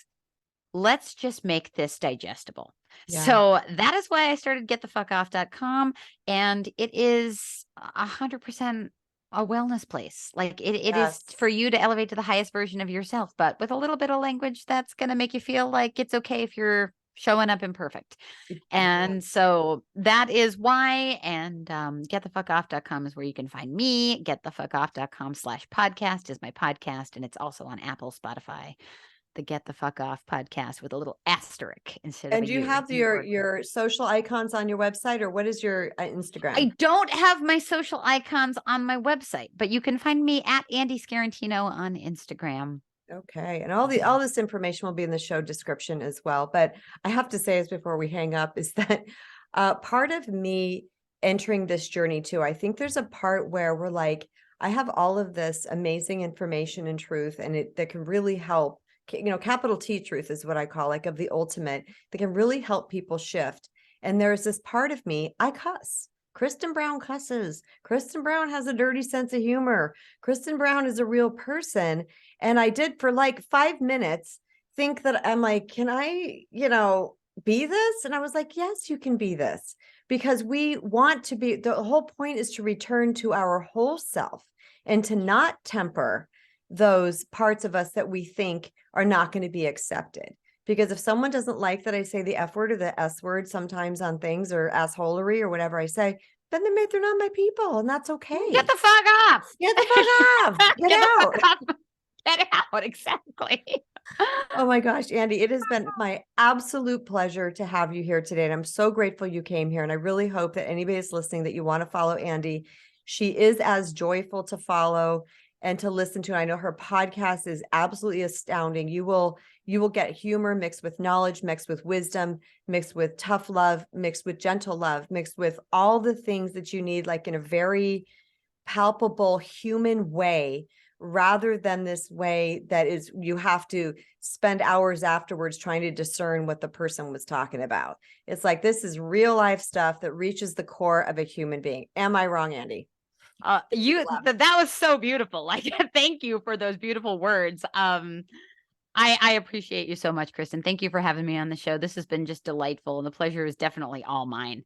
just make this digestible. Yeah. So that is why I started getthefuckoff.com. And it is 100% a wellness place. Like it is Yes. for you to elevate to the highest version of yourself, but with a little bit of language that's going to make you feel like it's okay if you're showing up imperfect. Yeah. And so that is why. And getthefuckoff.com is where you can find me. Getthefuckoff.com/podcast is my podcast. And it's also on Apple, Spotify, the Get the Fuck Off podcast with a little asterisk instead of And a you U. have your social icons on your website, or what is your Instagram? I don't have my social icons on my website, but you can find me at Andee Scarantino on Instagram. Okay. And all this information will be in the show description as well. But I have to say, as before we hang up, is that part of me entering this journey too, I think there's a part where we're like, I have all of this amazing information and truth, and it that can really help, capital T truth is what I call, like, of the ultimate, that can really help people shift. And there's this part of me, I cuss. Kristen Brown cusses. Kristen Brown has a dirty sense of humor. Kristen Brown is a real person. And I did for like 5 minutes think that I'm like, can I, be this? And I was like, yes, you can be this, because we want to be, the whole point is to return to our whole self and to not temper those parts of us that we think are not going to be accepted. Because if someone doesn't like that I say the F word or the S word sometimes on things, or assholery or whatever I say, then they're not my people, and that's okay. Get the fuck off. Get the fuck off. Get out. The fuck off. Get out. Exactly. Oh my gosh, Andee, it has been my absolute pleasure to have you here today. And I'm so grateful you came here. And I really hope that anybody that's listening, that you want to follow Andee. She is as joyful to follow and to listen to. I know her podcast is absolutely astounding. You will get humor mixed with knowledge, mixed with wisdom, mixed with tough love, mixed with gentle love, mixed with all the things that you need, like in a very palpable human way, rather than this way that is, you have to spend hours afterwards trying to discern what the person was talking about. It's like, this is real life stuff that reaches the core of a human being. Am I wrong, Andee? That was so beautiful. Like, thank you for those beautiful words. I appreciate you so much, Kristen. Thank you for having me on the show. This has been just delightful, and the pleasure is definitely all mine.